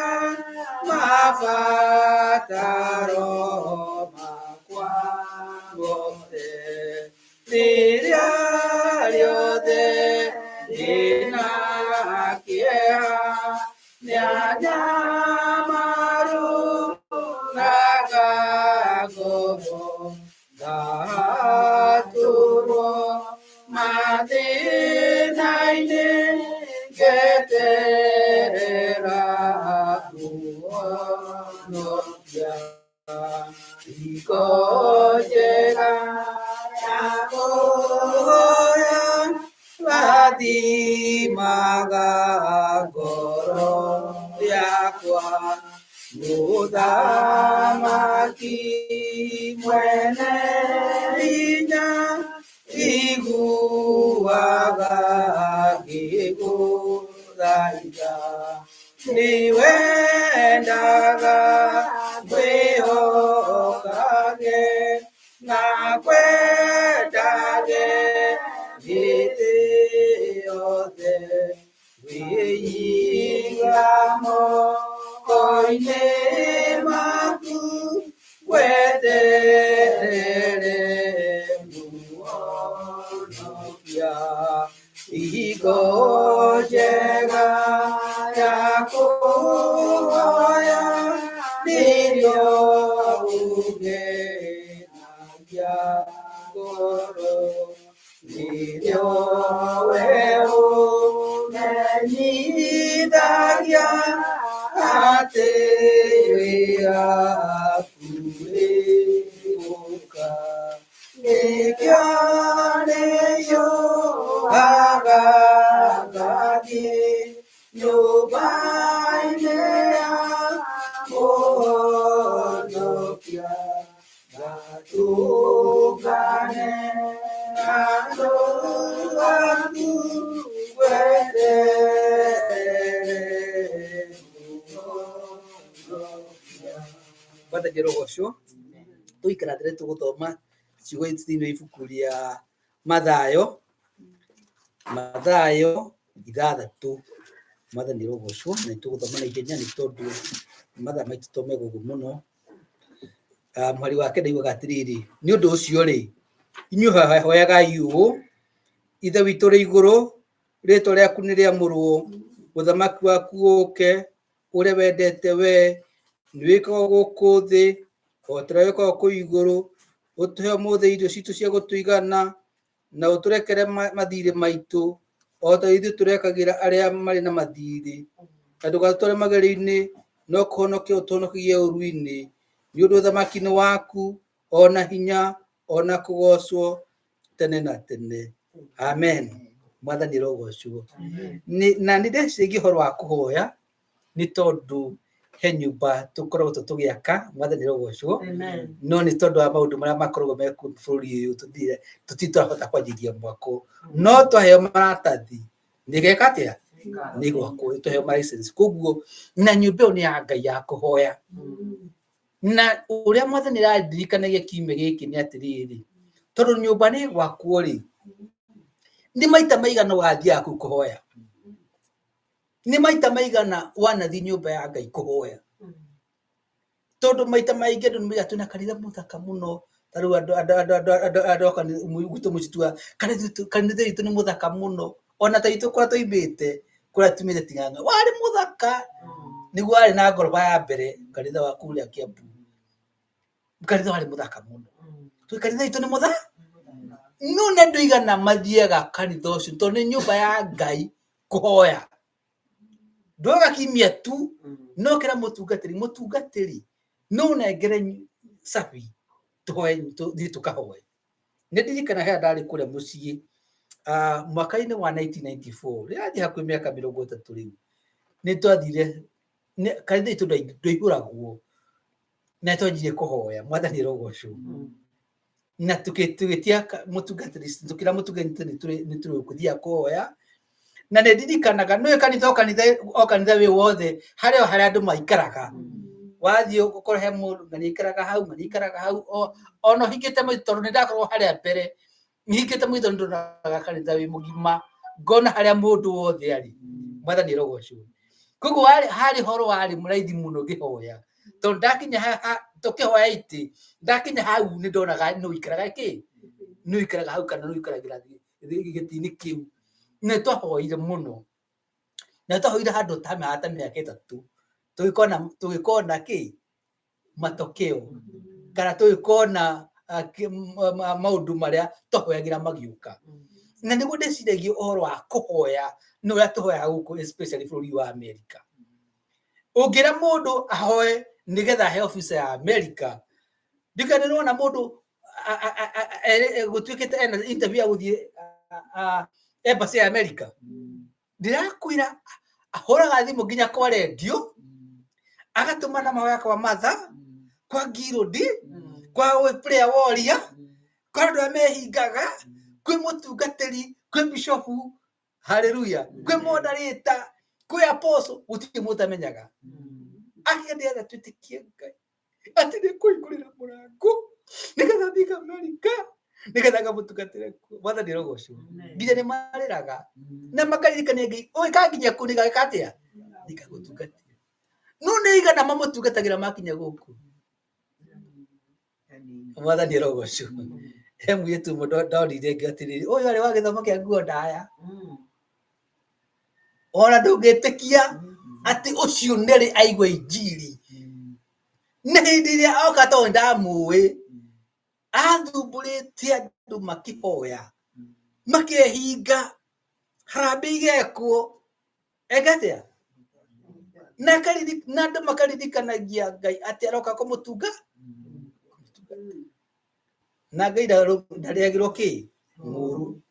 mabataro makwa mothe riria riothe ndina kĩeha nĩanyamarunaga ngoro ngaturwo mathĩna-inĩ ngeterera kuhonokia hingo njega ya kuhoya wathimaga ngoro yakwa mũthamaki mwene hinya iguaga ngĩgũthaitha nĩwendaga mwĩhokage na kwendage hĩndĩ yothe wĩiga moko-inĩ maku weterere muonokia hingo njega ya kuhoya nĩrĩo ũngenagia ngoro nĩrĩo we ũmenyithagia atĩ wĩ hakuhĩ gũka nĩkĩo nĩyũaga ngathiĩ nyũmba-inĩ ya mũhonokia ngatũngane andũ aku weterere mũhonokia mwathani rogocwo tuikara thire tuguthoma ciugo thĩinĩ wa ibuku rĩa Mathayo 6 mwathani rogocwo na tuguthoma na ihenya nĩ tondũ mathaa maitũ to megugu mũno mwari wa kenda iugaga atĩrĩrĩ nĩ ũndũ ũcio rĩ inyuĩ hoyagai ũũ ithe witũ rĩ igũrũ rĩtwa rĩaku nĩ rĩamũrwo ũthamaki waku ũke ũrĩa wendete we nĩ wĩkagwo gũkũ thĩ o ta ũrĩa wĩkagwo kũu igũrũ ũtũhe ũmũthĩ irio citũ cia gũtũigana na ũtũrekere mathirĩ maitũ o ta ithuĩ tũrekagĩra arĩa marĩ na mathirĩ na ndũgatũtware magerio-inĩ no kũhonokia ũtũhonokagie ũũru-inĩ nĩ ũndũ ũthamaki nĩ waku ona hinya ona kũgocwo tene na tene amen mwathani rogocwo na nĩ ndeciria ũhoro wa kũhoya nĩ tondũ he nyũmba tũkoragwo tũgĩaka mwathani rogocwo no nĩ tondũ wa maũndũ marĩa makoragwo me bũrũri ũyũ tũtirahota kwanjĩrĩria mwako no twaheo maratathi nĩgeka atĩa nĩ gwakwo twaheo license koguo na nyũmba ĩyo nĩ ya Ngai ya kũhoya na ũrĩa mwathani arandirikanagia kiumia gĩkĩ nĩ atĩrĩrĩ tondũ nyũmba nĩ gwakwo rĩ nĩ maita maigana wathiaga kũu kũhoya nĩ maita maigana wanathiĩ nyũmba ya Ngai kũhoya tondũ maita maingĩ andũ nĩmoiga twĩna kanitha mũthaka mũno ta rĩu andũ gwitũ mũcitua kanitha witũ nĩ mũthaka mũno ona ta itũ kũrĩa tũimĩte kũrĩa tumĩte ting'ang'a warĩ mũthaka niguo ari na ngoroba ya mbere kanitha wa kuria Kiambu kanitha wari muthaka muno tu kanitha itu ni muthaka no ne nduigana mathiaga kanitha ucio tondu ni nyumba ya Ngai kuhoya ndoga kimia tu no kira mutungatiri no nengere safi tuhoye tuthi tukahoye ne ndirikana he ndari kuria mucii mwaka-ini wa 1994 rĩathi hakuhĩ mĩaka 30 rĩu nĩ twathire kanitha itu ndwaihũragwo na twanjirie kũhoya mwathani rogocwo na tũgĩtia mũtungatĩri tũkĩra mũtungatĩri nĩ tũgũthiia kũhoya na nĩ ndirikanaga nĩ kanitha wĩ wothe harĩa andũ maikaraga wathiĩ ũkora he mũndũ na nĩikaraga hau ona hingĩte maitho tondũ nĩ ndakorwo harĩa mbere hingĩte maitho ndonaga kanitha wĩ mũgima ngona harĩa mũndũ wothe arĩ mwathani rogocwo koguo harĩ horo warĩ mũraithi mũno ngĩhoya tondũ ndakinya tũkĩhoya itĩ ndakinya hau nĩ ndonaga nĩ ũikaraga hau kana nĩ ũikaragĩra gĩtĩ-inĩ kĩu nĩ twahoire mũno na twahoire handũ ta mĩaka 3 tũgĩkona matokeo kana tũgĩkona maũndũ marĩa twahoyagĩra magĩũka na nĩguo ndĩciragia ũhoro wa kũhoya nĩ ũrĩa tũhoyaga gũkũ especially bũrũri wa Amerika ũngĩra mũndũ ahoe nĩgetha aheo visa ya Amerika ndikana nĩwona mũndũ gũtuĩkĩte ena interview ya gũthiĩ embassy ya Amerika ndĩrakwĩra ahũraga thimũ nginya kwa redio agatũma na mahoya kwa Martha kwa Gilodi kwa prayer warrior kwa andũ arĩa mehingaga kwĩ mũtungatĩri kwĩ bishopu haleluya kwĩ moderator kwĩ apostle gũtirĩ mũndũ amenyaga akĩendeaga twĩtĩkie Ngai atĩ nĩ kũhingũrĩra mũrango nĩgetha thiĩ Amerika nĩgetha ngamũtungatĩre kuo mwathani rogocwo nginya nĩ marĩraga na makaririkania Ngai ũgĩkanginya kũu nĩgagĩka atĩa nĩgagũtungatĩra no nĩ igana mamũtungatagĩra makinya gũkũ mwathani rogocwo he mũirĩtu mũndũ ndonire ngĩatĩrĩrĩ ũyũ arĩ wa gĩthomo kĩa nguo ndaya ona ndũngĩtĩkia atĩ ũcio nĩrĩ aigua injiri nĩ hĩndĩ ĩrĩa oka tondũ ndamũĩ athumbũrĩte andũ makĩhoya makehinga harambĩ igekwo egatĩa na andũ makaririkanagia Ngai atĩ aroka kũmũtunga na Ngai ndarĩagĩrwo mũru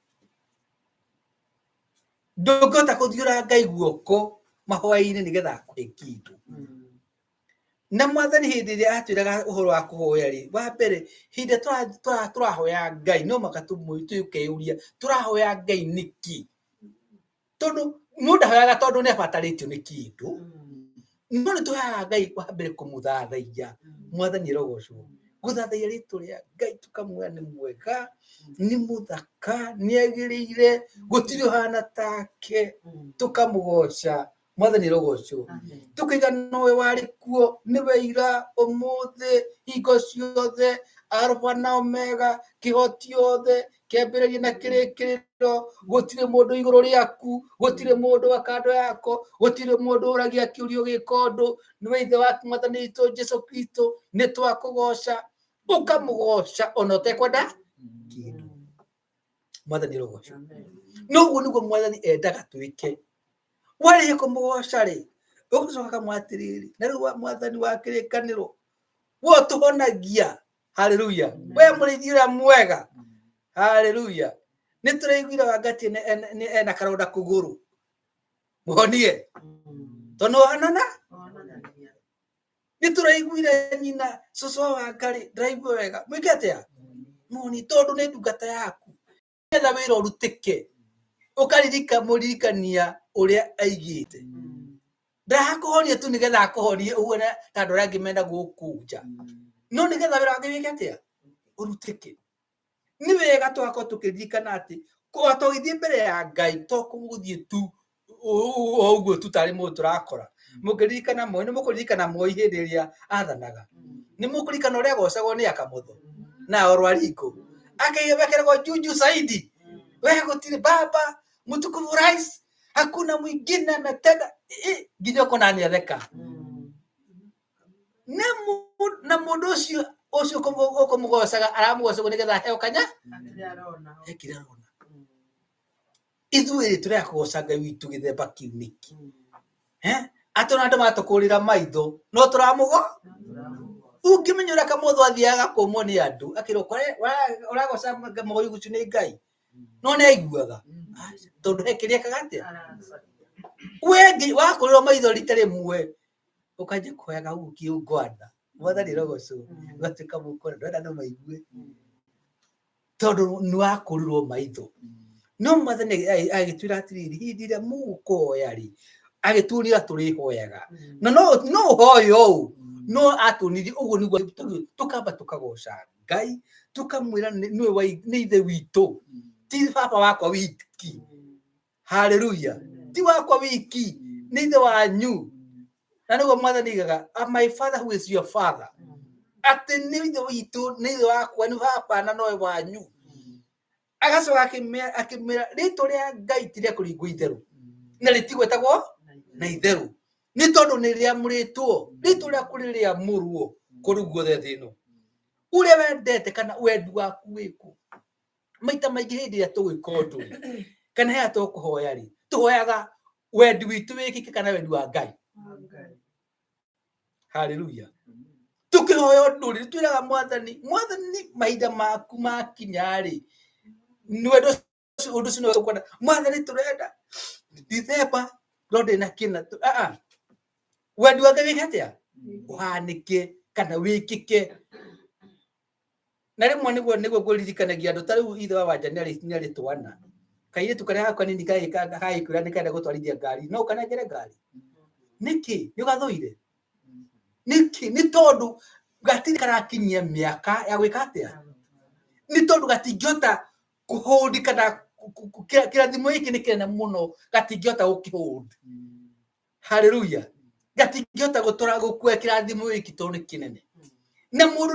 ndũngĩhota kũthiũra Ngai guoko mahoya-inĩ nĩgetha akũhe kĩndũ na mwathani hĩndĩ ĩrĩa atwĩraga ũhoro wa kũhoya-rĩ wa mbere hĩndĩ ĩrĩa tũrahoya Ngai no mũhaka tũkeyũria tũrahoya Ngai nĩkĩ tondũ mũndũ ahoyaga tondũ nĩ abatarĩtio nĩ kĩndũ no nĩ tũhoyaga Ngai wa mbere kũmũthathaiya mwathani rogocwo gũthathaiya rĩtwa rĩa Ngai tũkamwĩra nĩ mwega nĩ mũthaka nĩ agĩrĩire gũtirĩ ũhana take tũkamũgoca mwathani rogocwo tũkaiga nowe warĩ kuo nĩwe ira ũmũthĩ hingo ciothe Alpha na Omega kĩhoti yothe kĩambĩrĩria na kĩrĩkĩrĩro gũtirĩ mũndũ igũrũ rĩaku gũtirĩ mũndũ wa kando yako gũtirĩ mũndũ ũragia kĩũrio gĩka ũndũ nĩwe ithe wa mwathani witũ Jesũ Kristo nĩ twakũgoca ũkamũgoca ona ũtekwenda kĩndũ mwathani rogocwo noguo nĩguo mwathani endaga twĩke warĩkia kũmũgoca-rĩ ũgacoka kamwatĩrĩrĩ na rĩu mwathani wa kĩrĩkanĩro we ũtũhonagia haleluya we mũrĩithi ũrĩa mwega haleluya nĩ tũraiguire Wangati ena karonda kũgũrũ muhonie tondũ hanana nĩ tũraiguire nyina cũcũ wa Wangari ndaraigua wega mwĩke atĩa muhoni tondũ nĩ ndungata yaku nĩgetha wĩra ũrutĩke mũririkania ũrĩa aigĩte ndakũhonia tu nĩgetha akũhonie ũguo ta andũ arĩa angĩ menda gũkũnja no nĩgetha wĩra wake wĩke atĩa ũrutĩke nĩ wega twakorwo tũkĩririkana atĩ tũgĩthiĩ mbere ya Ngai to gũthiĩ tu ũguo tu tarĩ mũndũ tũrakora mũkĩririkana Moi nĩ mũkũririkana Moi hĩndĩ ĩrĩa athanaga nĩ mũkũririkana ũrĩa agocagwo nĩ akamũtho na Rwaringo akaigerekerwo juju zaidi wewe gũtirĩ baba mtukufu rais hakuna mwingine ametenda nginya uko nani atheka na mundu ucio kumugocaga aramugocaga nigetha heo kanya ekira rona ithuĩ tũrĩa kũgoca Ngai witũ gĩthemba kĩu nĩkĩ atona andũ matukũrĩra maitho no tũramũgo ũngĩmenya ũrĩa kamũthũ athiaga kũmwo nĩ andũ akĩrwo ũragoca mũgũri gucu nĩ Ngai no nĩ aiguaga tondũ hekĩrĩa kagate wengi wakũrĩrwo maitho rita rĩmwe ũkanjia kũhoyaga ũki ũngwanda mwathani rogocwo ũgatuĩka mũkora ndwenda andũ maigue tondũ nĩ wakũrĩrwo maitho no mwathani agĩtwĩra atĩrĩrĩ hĩndĩ ĩrĩa mũgũkũhoya rĩ agĩtuonia tũrĩhoyaga na no hoyo ũũ no atũnirie ũguo nĩguo tũkamba tũkagoca Ngai tũkamwĩra nĩ ithe witũ ti baba wakwa wiki haleluya ti wakwa wiki nĩ ithe wanyu na nĩguo mwathani igaga my father who is your father atĩ nĩ ithe witũ nĩ ithe wakwa nĩ baba na nowe wanyu agacoka akĩmwĩra rĩtwa rĩa Ngai ti rĩa kũringwo itherũ na rĩtigwetagwo na itherũ nĩ tondũ nĩ rĩamũrĩtwo rĩtwa rĩaku rĩrĩamũrwo kũrĩ guothe thĩ ĩno ũrĩa wendete kana wendi waku wĩkũ maita maingĩ hĩndĩ ĩrĩa tũgwĩka ũndũ kana hĩa tũkũhoya rĩ tũhoyaga wendi witũ wĩkĩke kana wendi wa Ngai haleluya tukĩhoya ũndũ rĩ twĩraga mwathani mahinda maku makinya rĩ nĩ wendo ũndũ ũcio nĩwe mwathani tũrenda December no ndĩna kĩna wendi wa Ngai wĩke atĩa ũhanĩke kana wĩkĩke na rĩmwe nĩguo ngũririkanagia andũ ta rĩu ithe wa Wanja nĩarĩ twana kairĩtu karĩa gakwa nini gagĩkũra nĩkenda gũtwarithia ngari no ũkanengere ngari nĩkĩ nĩ ũgathũire nĩkĩ nĩ tondũ gatirĩ karakinyia mĩaka ya gwĩka atĩa nĩ tondũ gatingĩhota kũhũndi kana kĩrathimo gĩkĩ nĩ kĩnene mũno gatingĩhota gũkĩhũndi haleluya gatingĩhota gũkua kĩrathimo gĩkĩ tondũ nĩ kĩnene na mũndũ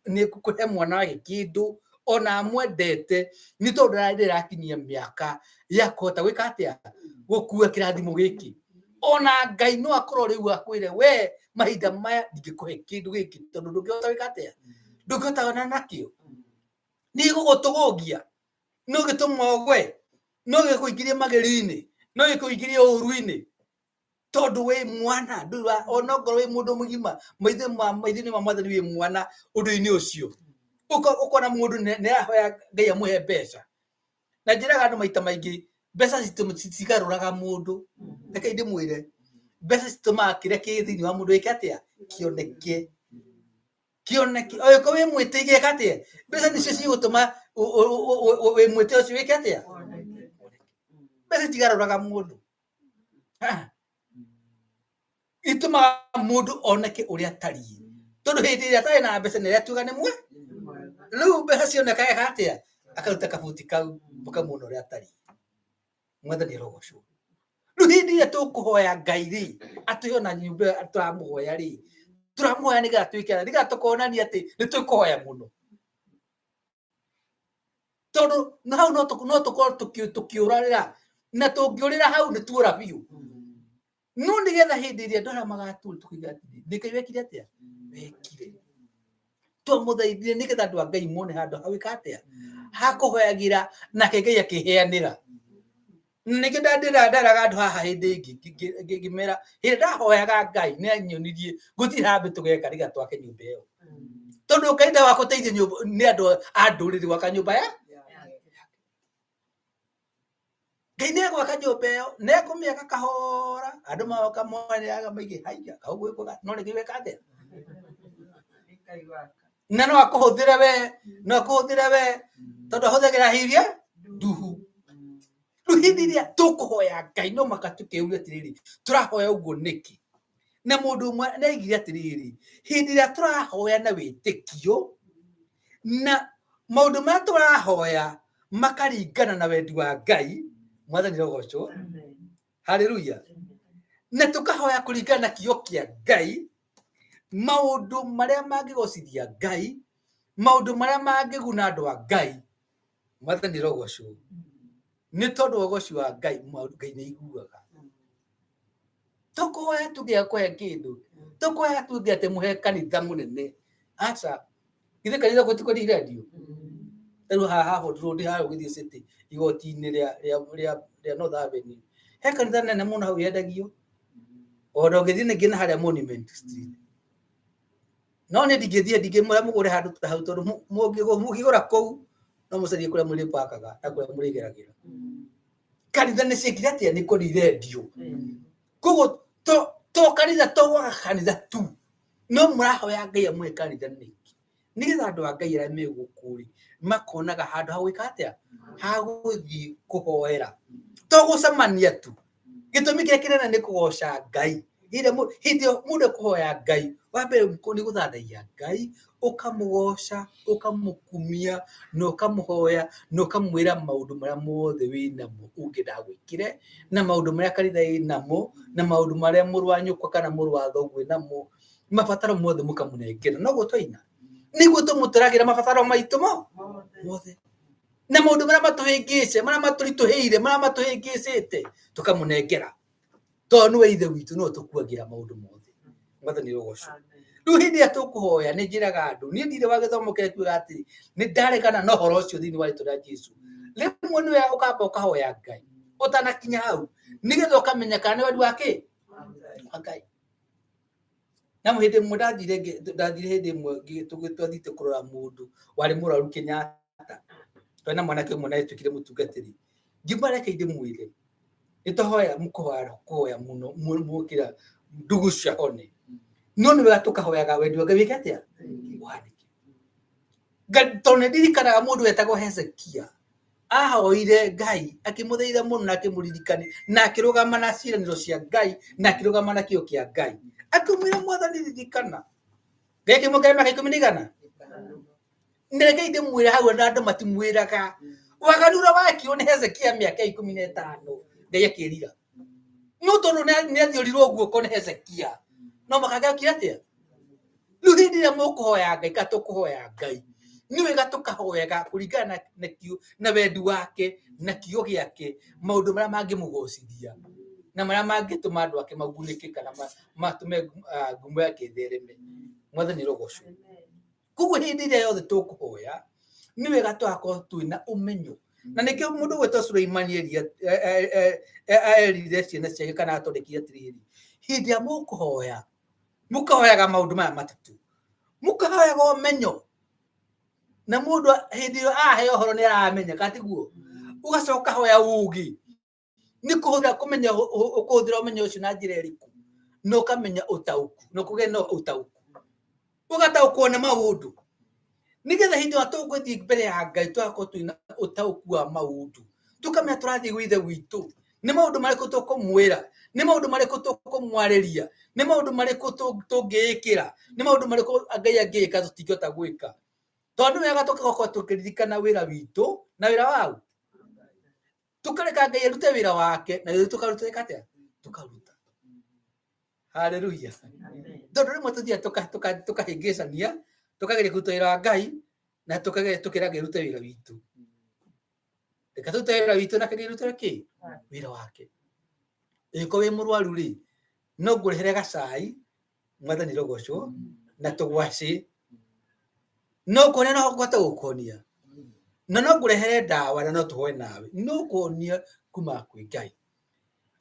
nĩekũhe mwana wake kĩndũ ona amwendete nĩ tondũ ndĩrakinyia mĩaka ya kũhota gwĩka atĩa gũkua kĩrathimo gĩkĩ ona Ngai no akorwo rĩu akwĩre we mahinda maya ndingĩkũhe kĩndũ gĩkĩ tondũ ndũngĩhota gwĩka atĩa ndũngĩhota ona nakĩo nĩ gũgũtũgũgia no gĩtũma ũgwe no gĩkũingĩrie magerio-inĩ no gĩkũingĩrie ũru-inĩ tondũ wĩ mwana ona ngorwo wĩ mũndũ mũgima maitho-inĩ ma mwathani wĩ mwana ũndũ-inĩ ũcio ũkona mũndũ nĩarahoya Ngai amũhe mbeca na njĩraga andũ maita maingĩ mbeca citigarũraga mũndũ reke ndĩmwĩre mbeca citũmaga kĩrĩa kĩ thĩinĩ wa mũndũ wĩke atĩa kĩoneke oĩko wĩ mwĩtĩ gĩka atĩa mbeca nĩcio cigũtũma wĩ mwĩtĩ ũcio wĩke atĩa mbeca citigarũraga mũndũ itũmaga mũndũ oneke ũrĩa atariĩ tondũ hĩndĩ ĩrĩa atarĩ na mbeca nĩrĩa tuga nĩmwe rĩu mbeca cioneka eka atĩa akaruta kabuti kau mũkamwona ũrĩa atariĩ mwathani arogocwo rĩu hĩndĩ ĩrĩa tũkũhoya Ngai rĩ atũhe ona nyũmba tũramũhoya rĩ tũramũhoya nĩgetha twĩke nĩgetha tũkonania atĩ nĩ twĩkũhoya mũno tondũ na hau no tũkorwo tũkĩũrĩra na tũngĩũrĩra hau nĩ tuora biũ no nĩgetha hĩndĩ ĩrĩa ndora magatũri tũkiuga atĩrĩ nĩkai wekire atĩa wekire twamũthaithire nĩgetha andũ a Ngai mone handũ hawĩka atĩa hakũhoyagĩra nake Ngai akĩheanĩra nĩkĩo ndaraga andũ haha hĩndĩ ĩngĩ ngĩmera hĩndĩ ndahoyaga Ngai nĩ anyonirie gũtirĩ handũ tũgeka nĩgetha twake nyũmba ĩyo tondũ Ngai ndagũteithia nĩ andũ a ndũrĩrĩ gwaka nyũmba ya Ngai nĩegwaka nyũmba ĩyo nĩekũmĩaka kahora andũ magoka moyaga maingĩ haiya kaũguo no nĩkĩo weka atĩa na no akũhũthĩre we tondũ ahũthagĩra hiria nduhu rĩu hĩndĩ ĩrĩa tũkũhoya Ngai no maka tũkĩũria atĩrĩrĩ tũrahoya ũguo nĩkĩ na mũndũ ũmwe nĩaigire atĩrĩrĩ hĩndĩ ĩrĩa tũrahoya na wĩtĩkio na maũndũ marĩa tũrahoya makaringana na wendi wa Ngai mwathani rogocwo haleluya na tũkahoya kũringana na kiugo kĩa Ngai maũndũ marĩa mangĩgocithia Ngai maũndũ marĩa mangĩguna andũ a Ngai mwathani rogocwo nĩ tondũ wa ũgoci wa Ngai Ngai nĩ aiguaga tũkũhoya tũgĩa kũhe kĩndũ tukoya tuge ate muhe kanitha munene aca ithe kanitha gutiko ni radio ero haha ho road ha ugithi city igoti-ini ria North Avenue he kanitha nene muno hau yendagio oro ngithi ningi na haria Monument Street no ni ndingithie mugure handu ta hau tondu mugigura kou no mucarie kuria muri pakaga na kuria muri geragira kanitha ni ciekire atia ni kuri radio kogo to kanitha to wa kanitha tu no murahoya Ngai amwe kanitha niki nigetha andu a Ngai aria megukuri makonaga handu ha gwika atia ha guthii kuhoera to gucemania tu gitumi kia kinene ni kugoca Ngai hindi mundu kuhoya Ngai wambere ni guthandagia Ngai ukamugoca ukamukumia no ukamuhoya no ukamwira maundu maria mothe winamo ungenda gwikire na maundu maria kanitha inamo na maundu maria muru wa nyukwa kana muru wa thogu inamo mabataro mothe mukamunengera no gutwaina niguo tumuturagira mabataro maitu mothe na maundu maria matuhingice maria maturituhiire maria matuhingicite tukamunengera to niwe ithe witu no tukuagira maundu mothe mwathani rogoco riu hindi ya tukuhoya ni njiraga andu ni ndire wa githomo kirekwiga ati ni ndaregana na horo ucio thiini wa ritu ria Jesu rimwe niwe ukamba ukahoya Ngai utanakinya hau nigetha ukamenya kana ni wendi wake Ngai na hindi mwe ndathire hindi mwe tugitwathite kurora mundu wari muraru Kenyatta twena mwanake mwe nae tukire mutungatiri ngimareke inde mwire itohoya mukuhoya muno mukira ndugu cia one no ni wega tukahoyaga wendi wa Ngai wike atia wanike gatone ndirikanaga mundu wetagwo Hezekia ahoire Ngai akimuthaitha muno na akimuririkani na akirugama na ciiraniro cia Ngai na akirugama na kio kia Ngai akumwira Mwathani ririkana Ngai kimugema akikumnigana ndireke inde mwire hau na andu matimwiraga waganura wakio ni Hezekia miaka 15 Ngai akirira no tondu ni athiurirwo guoko ni Hezekia no makagakira atia riu hindi ria mukuhoya Ngai katukuhoya Ngai ni wega tukahoyaga kuringana na kio na wendi wake na kio giake maundu maria mangimugocithia na maria mangituma andu ake magunike kana matume ngumo yake thereme Mwathani rogoco koguo hindi ria yothe tukuhoya ni wega twakorwo twina umenyo na nikio mundu gwetwo Suleimani erire ciana ciake kana athondekire atiriri hindi ya mukuhoya mukahoyaga maundu maya matatu mukahoyaga umenyo na mundu hindi yo aheo horo ni aramenya katiguo ugacoka hoya ugi ni kuhura kumenya ukuthira umenyo ucio na njira iriku no kamenya utauku no kuge no utauku ugataukwo ni maundu nigetha hindi wa tugwithi mbere ya Ngai twako twina utauku wa maundu tukamenya turathi gwithe witu ni maundu mariku tukumwira ni maundu mariku tukumwariria ni maundu mariku tungikira ni maundu mariku Ngai angika tutingihota gwika tondu wega tukagokwo tukiririkana wira witu na wira wau tukareka Ngai arute wira wake na ithuĩ tukaruta atia tukaruta haleluya tondu rimwe tuthia tukahingicania tukageria kuruta wira wa Ngai na tukageria tukiraga irute wira witu reka turute wira witu na kageria irute ki wira wake iko wi murwaru ri no ngurehere gacai Mwathani rogoco na tugwaci no kone no ngota gukonia no ngurehere ndawa na no tuhoe nawe no kuonia kuma kwi Ngai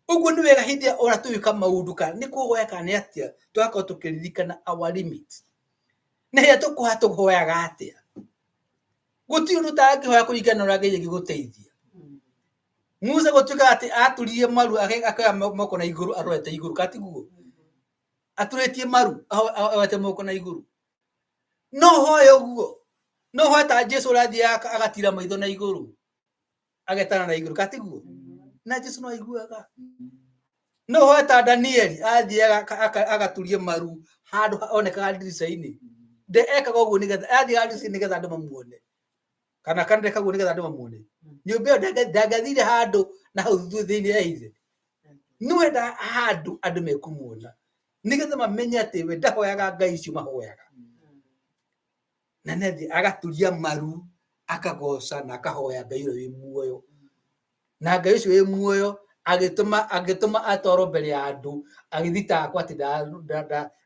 uguo ni wega hindi ora tuika maundu kana ni kuhoya kana ni atia twako tukiririkana our limit na ya tukuha tuhoyaga atia guti undu tangihoya kuringana na Ngai giguteithia Musa gutuika ati aturirie maru akaya moko na iguru arwete iguru katiguo aturetie maru awete moko na iguru no hoya uguo no hoya ta Jesu rathi agatira maitho na iguru agetana na iguru katiguo na Jesu no aiguaga no hoya ta Danieli athi agaturie maru handu onekaga ndirica-ini de ekaga uguo nigetha athi ndirica nigetha andu mamuone kana kandeka guo nigetha andu mamuone nyumba yo ndagathire handu na hau thiini ya ithe niwenda handu andu mekumuona nigetha mamenye ati we ndahoyaga Ngai icio mahoyaga na nethi agaturia maru akagoca na akahoya Ngai uria wi muoyo na Ngai ucio wi muoyo agituma atoro mbere ya andu agithita akwa ati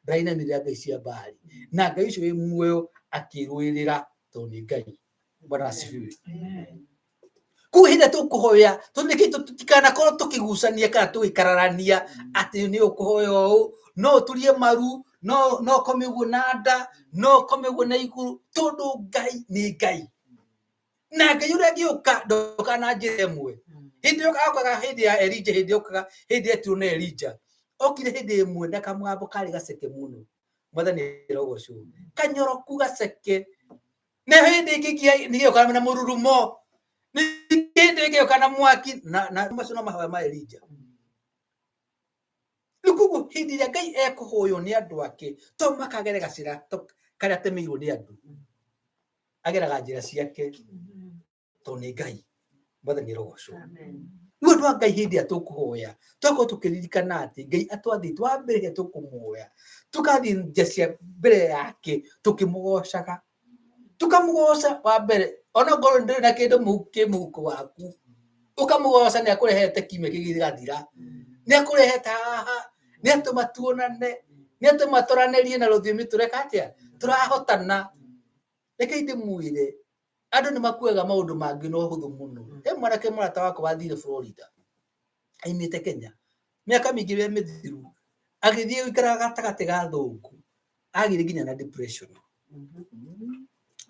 ndaina ni ngai cia Baali na ngai icio muoyo akirwirira to ni ngai. Bwana asifiwe. Kuhinde tukuhoya tuniki tutikana korwo tukigucania kana tugikararania ati ni ukuhoya u no turie maru no komiguo na nda no komiguo na iguru tondu ngai ni ngai na ngai uria ngiuka ndokana njira imwe. Hindi yokaga hindi ya Elijah, hindi yokaga hindi etu na Elijah okire hindi imwe na kamwambo kari gaceke muno mwathani rogoco kanyoroku gaceke na hindi ngigia ni yokaga na mururumo ni hindi ngiyoka na mwaki na macono mahoya ma Elijah. Lukugu hindi ya ngai ekuhoyo ni andu ake to makagere gacira to karia temeirwo ni andu ageraga njira ciake to ni ngai. Mwathani rogoco niwe ndwa ngai hindi atukuhoya toko tukiririkana ati ngai atwathi twambere tukumuhoya tukathi nja cia mbere yake tukimugocaga tukamugoca wa mbere ona ngoro ndiri na kindu muhuko waku ukamugoca ni akurehete kime kigigathira ni akurehete haha ni atuma tuonane ni atuma toranerie na ruthiomi tureka atia turahotana. Reke ndimwire andu ni makuaga maundu mangi no huthu muno. Mwanake murata wako wathire Florida aimite Kenya miaka mingi we mithiru agithie gwikara gatagati ga thungu agire nginya na depression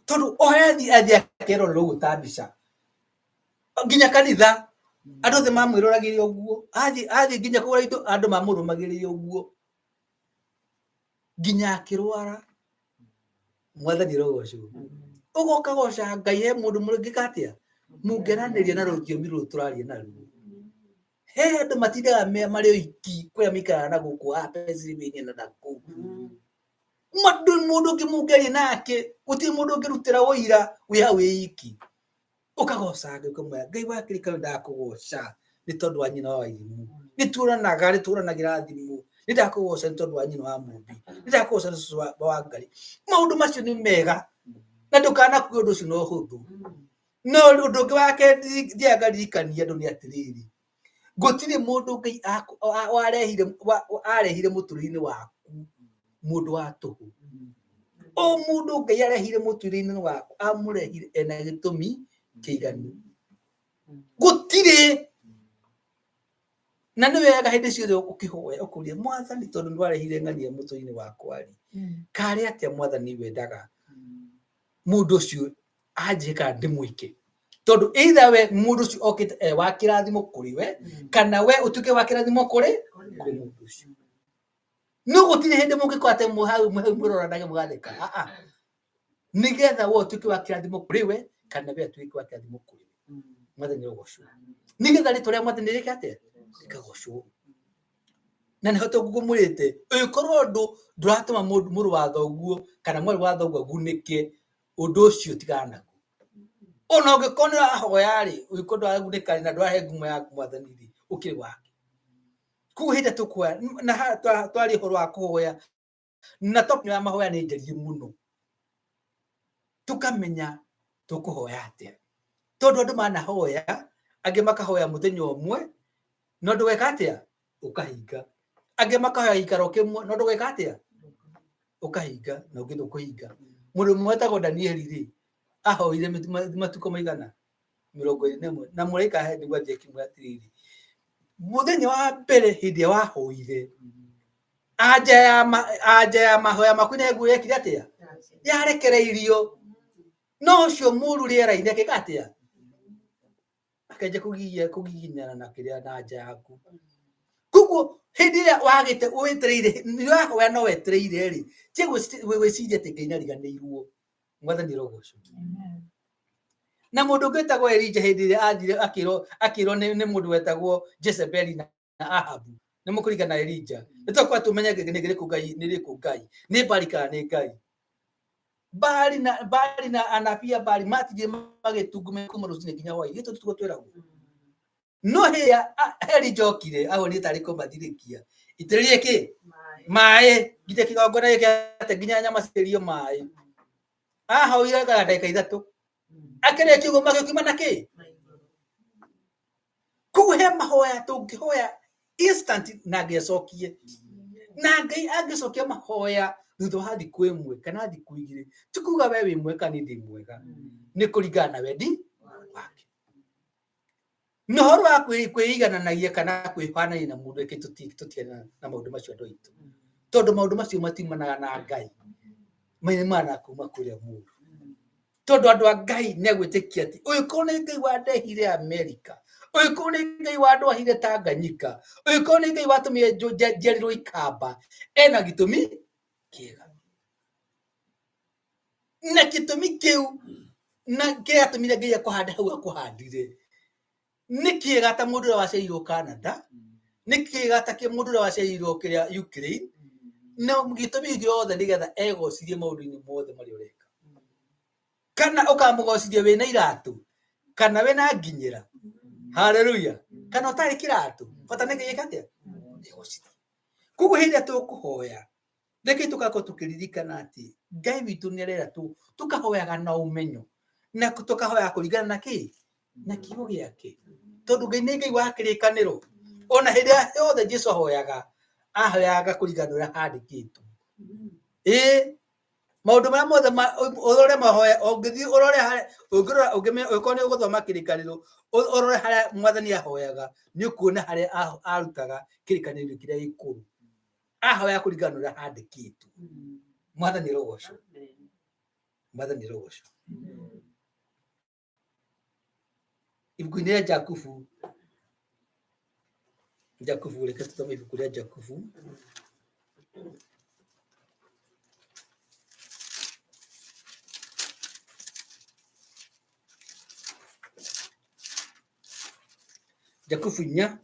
tondu ohethi akero ro gutambica nginya kanitha andu the mamwiroragire uguo athi nginya kugura indo andu mamurumagire uguo nginya akirwara. Mwathani rogoco ugoka goca ngai he mundu muringi katia mungeraniria na rũthiomi rũrũ tũraria naruo. He andũ matindaga marĩ oiki kũrĩa maikaraga na gũkũ Pennsylvania na nakũu mũndũ ũngĩ mũngeria nake gũtirĩ mũndũ ũngĩrutĩra ũira wĩ hau wĩ iki ũkagoca ngai ũkamwĩra ngai wa kĩrĩkanĩro ndakũgoca nĩ tondũ wa nyina wa irimu nĩ tũranagĩra thimũ nĩ ndakũgoca nĩ tondũ wa nyina wa mũmbi nĩ ndakũgoca nĩ tondũ wa Ngai. Maũndũ macio nĩ mega na ndũkanakue ũndũ ũcio no hũthũ. No ũndũ ũngĩ wake thiaga ririkania andũ nĩ atĩrĩrĩ gũtirĩ mũndũ Ngai arehire mũtũrĩre-inĩ waku mũndũ wa tũhũ. O mũndũ Ngai arehire mũtũrĩre-inĩ waku amũrehire ena gĩtũmi kĩiganu gũtirĩ. Na nĩ wega hĩndĩ ciothe ũkĩhoya ũkũria Mwathani tondũ nĩ warehire ng'ania mũtũrĩre-inĩ wakwa rĩ karĩ atĩa Mwathani wendaga mũndũ ũcio anjĩke kana ndĩmwĩke. Tondu either we mũndũ ũcio okĩte wa kĩrathimo kũrĩ we kana we ũtuĩke wa kĩrathimo kũrĩ mũndũ ũcio. No gũtirĩ hĩndĩ mũngĩkorwo atĩ mũroranage mũgatheka nĩgetha we ũtuĩke wa kĩrathimo kũrĩ we kana we atuĩke wa kĩrathimo kũrĩ we. Mwathani rogocwo nĩgetha rĩtwa rĩa Mwathani rĩke atĩa rĩkagocwo. Na nĩ hote ngũmwĩrĩte ũngĩkorwo ũndũ ndũratũma mũrũ wa thoguo kana mwarĩ wa thoguo agunĩke ũndũ ũcio tigana naguo. Ona ũngĩkorwo nĩ ũrahoya rĩ ũngĩkorwo ndũragunĩka na ndũrahe ngumo yaku Mwathani rĩ ũkĩrĩ wake. Koguo hĩndĩ tũkũhoya na twaria ũhoro wa kũhoya na topic ya mahoya nĩ njariĩ mũno tũkamenya tũkũhoya atĩa. Tondu andũ manahoya angĩ makahoya mũthenya ũmwe no ndũgeka atĩa ũkahinga. Angĩ makahoya gĩikaro kĩmwe no ndũgeka atĩa ũkahinga na ũngĩ ndũkũhinga. Mũndũ ũmwe wetagwo Danieli rĩ ahoire matukũ maigana 21 na mũraika he nĩguo athiĩ akĩmwĩra atĩrĩrĩ mũthenya wa mbere hĩndĩ ĩrĩa wahoire anja ya mahoya maku nĩ nguo yekire atĩa yarekereirio. No ũcio mũru rĩera-inĩ akĩka atĩa akenja kũgiginyana na kĩrĩa na anja yaku. Koguo hĩndĩ ĩrĩa wagĩte wetereire nĩ wahoya no wetereire rĩ gwĩciria atĩ Ngai nĩariganĩirwo. Mwathani rogocwo. Na mũndũ ũngĩ wetagwo Elijah hĩndĩ ĩrĩa athire akĩrwo nĩ mũndũ wetagwo Jezebeli na Ahabu nĩ mũkũringana na Elijah nĩ tũkwa tũmenye nĩ rĩkũ Ngai nĩ Baali kana nĩ Ngai. Baali na anabii a Baali matithire magĩtungumana kuma rũcinĩ nginya hwaĩ-inĩ tũtugo twĩragwo. No hĩa Elijah okire ahonire tarĩ kũmathirĩkia itĩrĩrie kĩ maĩ ngithe kĩgongona gĩkĩ atĩ nginya nyama citĩrio maĩ. Ahoire ndagĩka 3 akĩrĩkia ũguo magĩkiuma na kĩ. kuhe mahoya tungihoya instant na ngecokie na Ngai angicokia mahoya thutha wa thiku imwe kana thiku igiri tukuga we wi mweka ni ndi mwega ni kuringana na wendi wake no horo wa kwigananagia kana kwihanagia na mundu ekitutiana na maundu macio andu aitu tondu maundu macio matimanaga na Ngai maimana kuma kuria mundu tondu andu a Ngai negwitikia ati uyu ko ni Ngai wandehire Amerika uyu ko ni Ngai wandwahire Tanganyika uyu ko ni Ngai watumire njerirwo ikamba ena gitumi kiega na gitumi kiu na kiatumire Ngai akuhanda hau akuhandire ni kiega ta mundu wa ceirwo Canada ni kiega ta ki mundu wa ceirwo kiria Ukraine na gitumi giothe nigetha egocirie maundu-ini mothe mari ureka kana ukamugocirie wina iratu kana wina nginyira haleluya kana utari kiratu bata ni Ngai ekatia egocirie kugu hindi tukuhoya reke tukako tukiririkana ati Ngai witu ni arera tukahoyaga na umenyo na tukahoya kuringana na ki na kiugo giake tondu Ngai ni Ngai wa kirikaniro ona hindi yothe Jesu ahoyaga kuringana uria handikitwo maundu maya mothe urore mahoya ungithi urore hare ungikone uguthoma kirikaniro urore hare mwathani ahoyaga ni ukuona hare arutaga kirikaniro kiria ikuru ahoya kuringana uria handikitwo mwathani rogoco ibuku-ini ria Jakubu reke tuthome ibuku ria Jakubu Jakubu 4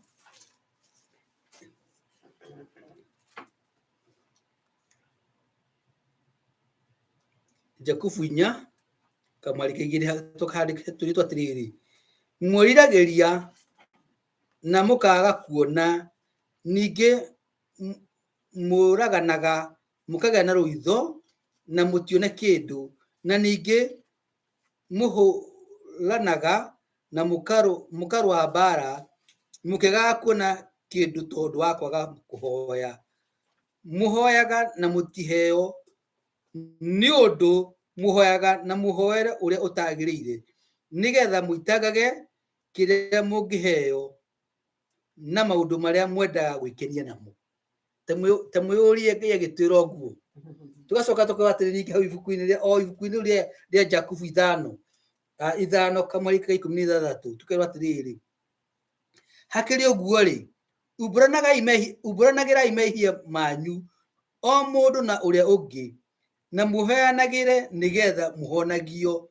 Jakubu 4 kamari kaigiri tukandike turi twatiriri mwiriragiria na mukaga kuona ningi muraganaga mukaga na ruitho na mutione kindu na ningi muhuranaga na mukarwa bara mukiga kuona kindu tondu wa kwaga kuhoya muhoyaga na mutiheo ni undu muhoyaga na muhoere uria utagirire nigetha muitagage kiria mungiheo na maundu maria mwendaga gwikenia namo tamuyurie Ngai agitwira oguo tugacoka tukiwatiriri hau ibuku-ini ria Jakubu 5 kamari ka 16 tukirwa atiriri hakiri uguo ri umburanagirai mehia manyu o mundu na uria ungi na muheanagire nigetha muhonagio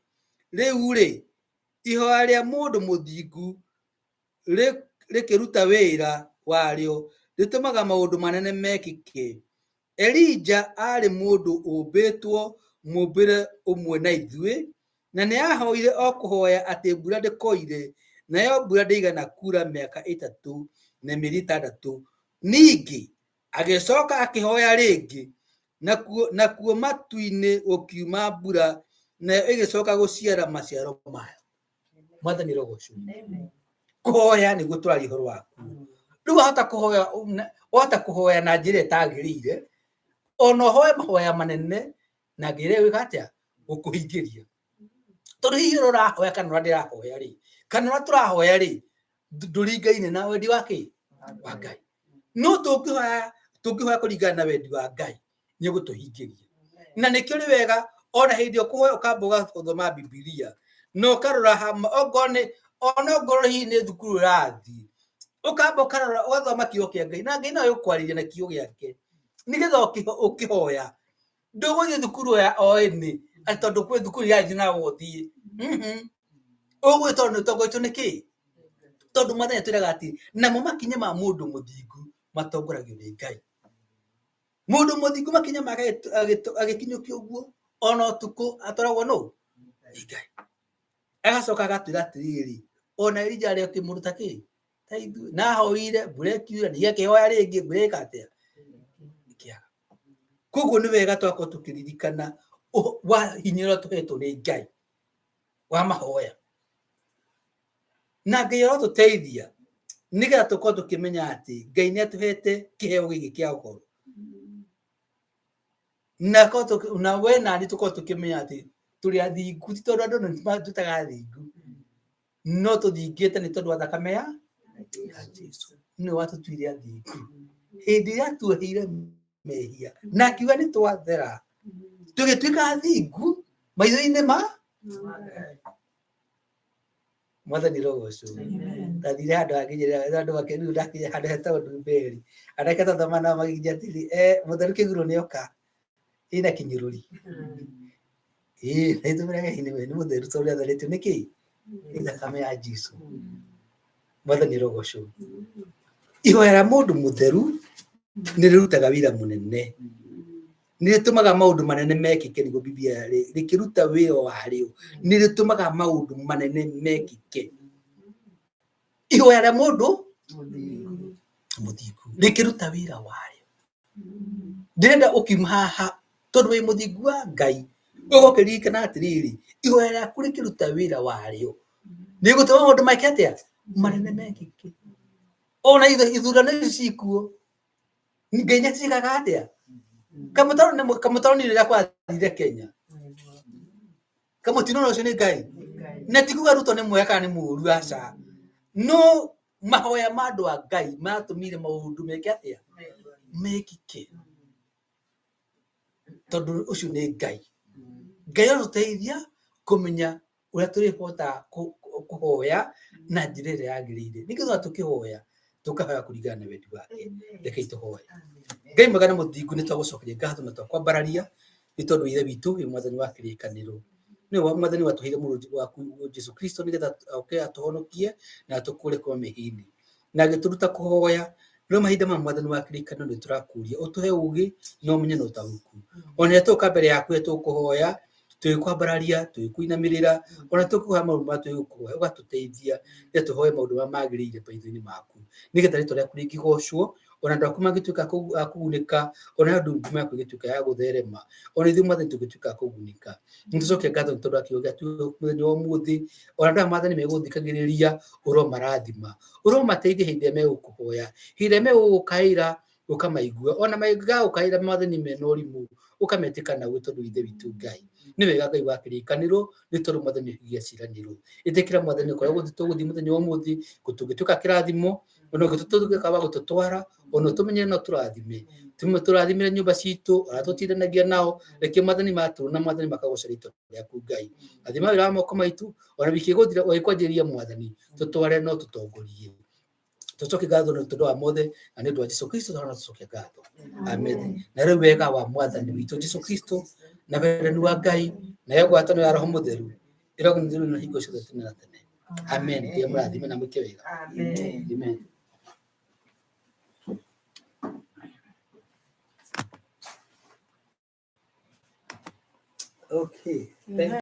riu ri ihoya ria mundu muthingu rikiruta wira wario ritumaga maundu manene mekike Elija ari mundu umbitwo mumbire umwe na ithui na ni ahoire o kuhoya ati mbura ndikoire nayo mbura ndigana kura miaka 3 na mieri 6 ningi agicoka akihoya ringi na kuo matu-ini gukiuma mbura nayo igicoka guciara maciaro mayo mwathani rogocu kuhoya niguo turari horo waku riu wahota kuhoya na njira itagirire ona hoya mahoya manene na ngire wikatia gukuhingiria tondu hihi urahoya kana ndirahoya ri kana turahoya ri nduringaine na wendi wake wa Ngai no tungihoya kuringana na wendi wa Ngai ni gutuhingiria na nikio ri wega ona hindi ukuhoya ukamboga guthoma Biblia no karora hama ongoro hihi ni thukuru rathi ukamba karora wathoma kiugo kia Ngai na Ngai no ukwariria na kiugo giake nigetha ukihoya nduguthie thukuru ya oeni tondu kwi thukuru ya jina guthie ugwitondu tongoitwo niki tondu mathenya twiraga ati namo makinye ma mundu muthingu matongoragio ni Ngai mundu muthingu makinya make agikinyukia uguo ona utuku atoragwo no ni Ngai agacoka agatwira atiriri ona Elija ari akimuruta ki taithu na hoire burekiura ni akihoya ringi bureka atia ikiaga kuguo ni wega twako tukiririkana wa hinyiro tuhetwo ni Ngai wa mahoya na Ngai arotuteithia nigetha tukorwo tukimenya ati Ngai ni atuhete kiheo giki kia ukoro na we nani tukorwo tukimenya ati turi athingu ti tondu andu nitutaga athingu no tuthingite ni tondu wa thakame ya Jesu ni watutuire athingu hindi iria tuohire mehia na akiuga ni twathera tugituika athingu maitho-ini ma Mwathani rogoco ndathire handu hangĩnyĩrĩra andu makĩrĩu ndakinya handu hetagwo Ndumberi andĩkĩtwo thamana magĩkinya atĩrĩ mũtheru kĩguro nĩoka ĩna kinyũrũri naitũmĩra Ngai we nĩ mũtheru tondũ nĩatherĩtio nĩkĩ nĩ thakame ya Jesu. Mwathani rogoco ihoya rĩa mũndũ mũtheru nĩ rĩrutaga wĩra mũnene nĩ rĩtũmaga maũndũ manene mekĩke nĩguo Biblia rĩkĩruta wĩra warĩo nĩ rĩtũmaga maũndũ manene mekĩke. Ihoya rĩa mũndũ mũthingu rĩkĩruta wĩra warĩo ndĩrenda ũkiuma haha tondũ wĩ mũthingu wa Ngai ũgokĩririkana atĩrĩrĩ ihoya rĩaku rĩkĩruta wĩra warĩo nĩ gũtũma maũndũ make atĩa manene mekĩke. Ona ithurano ici cikuo Ngai nĩ acikaga atĩa kamũtaro nĩ rĩrĩa kwathire Kenya kamũtino ũcio nĩ Ngai na ti kuga Ruto nĩ mwega kana nĩ mũũru aca no mahoya ma andũ a Ngai matũmire maũndũ meke atĩa mekĩke tondũ ũcio nĩ Ngai. Ngai atũteithia kũmenya ũrĩa tũrĩhotaga kũhoya na njĩra ĩrĩa yagĩrĩire nĩgetha tũkĩhoya tũkahoya kũringana na wendi wake. Rekei tũhoye. Ngai mwega na mũthingu nĩ twagũcokeria ngatho na twakwambararia nĩ tondũ ithe witũ wĩ mwathani wa kĩrĩkanĩro nĩ mwathani watũheire mũrũ waku Jesu Kristo nĩgetha oke atũhonokie na atũkũre kuma mehia-inĩ na agĩtũruta kũhoya. No mahinda ma mwathani wa kĩrĩkanĩro nĩ tũrakũria ũtũhe ũgĩ na ũmenyo na ũtaũku ona tũka mbere yaku tũkũhoya tũgĩkwambararia tũgĩkũinamĩrĩra ona tũkũhoya maũndũ marĩa tũgĩkũhoya ũgatũteithia rĩrĩa tũhoya maũndũ marĩa magĩrĩire maitho-inĩ maku nĩgetha rĩtwa rĩaku rĩkĩgocwo ona andũ aku magĩtuĩka a kũgunĩka ona ndunguma yaku ĩgĩtuĩka ya gũtherema ona ithuĩ mwathani tũgĩtuĩka a kũgunĩka. Nĩ tũcokia ngatho nĩ tondũ wa kiugo gĩaku mũthenya wa ũmũthĩ ona andũ aya mwathani megũthikagĩrĩria ũromarathima ũromateithia hĩndĩ ĩrĩa megũkũhoya hĩndĩ ĩrĩa megũgũkaĩra ũkamaigua ona magĩgũkaĩra mwathani mena ũrimũ ũkametĩka naguo tondũ ithe witũ Ngai nĩ wega Ngai wa kĩrĩkanĩro nĩ tondũ mwathani nĩũhingagia ciĩranĩro. Ĩtĩkĩra mwathani kũrĩa tũgũthiĩ mũthenya wa ũmũthĩ gũtũgĩtuĩka kĩrathimo ona gũtũtuĩka wa gũtũtwara ona tũmenye no tũrathime tũrathimĩre nyũmba citũ ona tũtindanagia nao reke mwathani matũ na mwathani makagoca rĩtwa rĩaku Ngai. Athima wĩra wa moko maitũ ona wiki ĩgũthira ũgĩkwanjĩrĩria mwathani tũtware no tũtongorie. Tũcokie ngatho nĩ tondũ wa mothe na nĩ ũndũ wa Jesu Kristo na tũcokie ngatho. Amen. Na rĩu wega wa mwathani witũ Jesu Kristo na wendani wa Ngai na ngwatanĩro ya Roho Mũtheru ĩrogũthirwo na hingo ciothe tene na tene. Amen. Ngai mũrathime na mwĩke wega. Amen. Okay.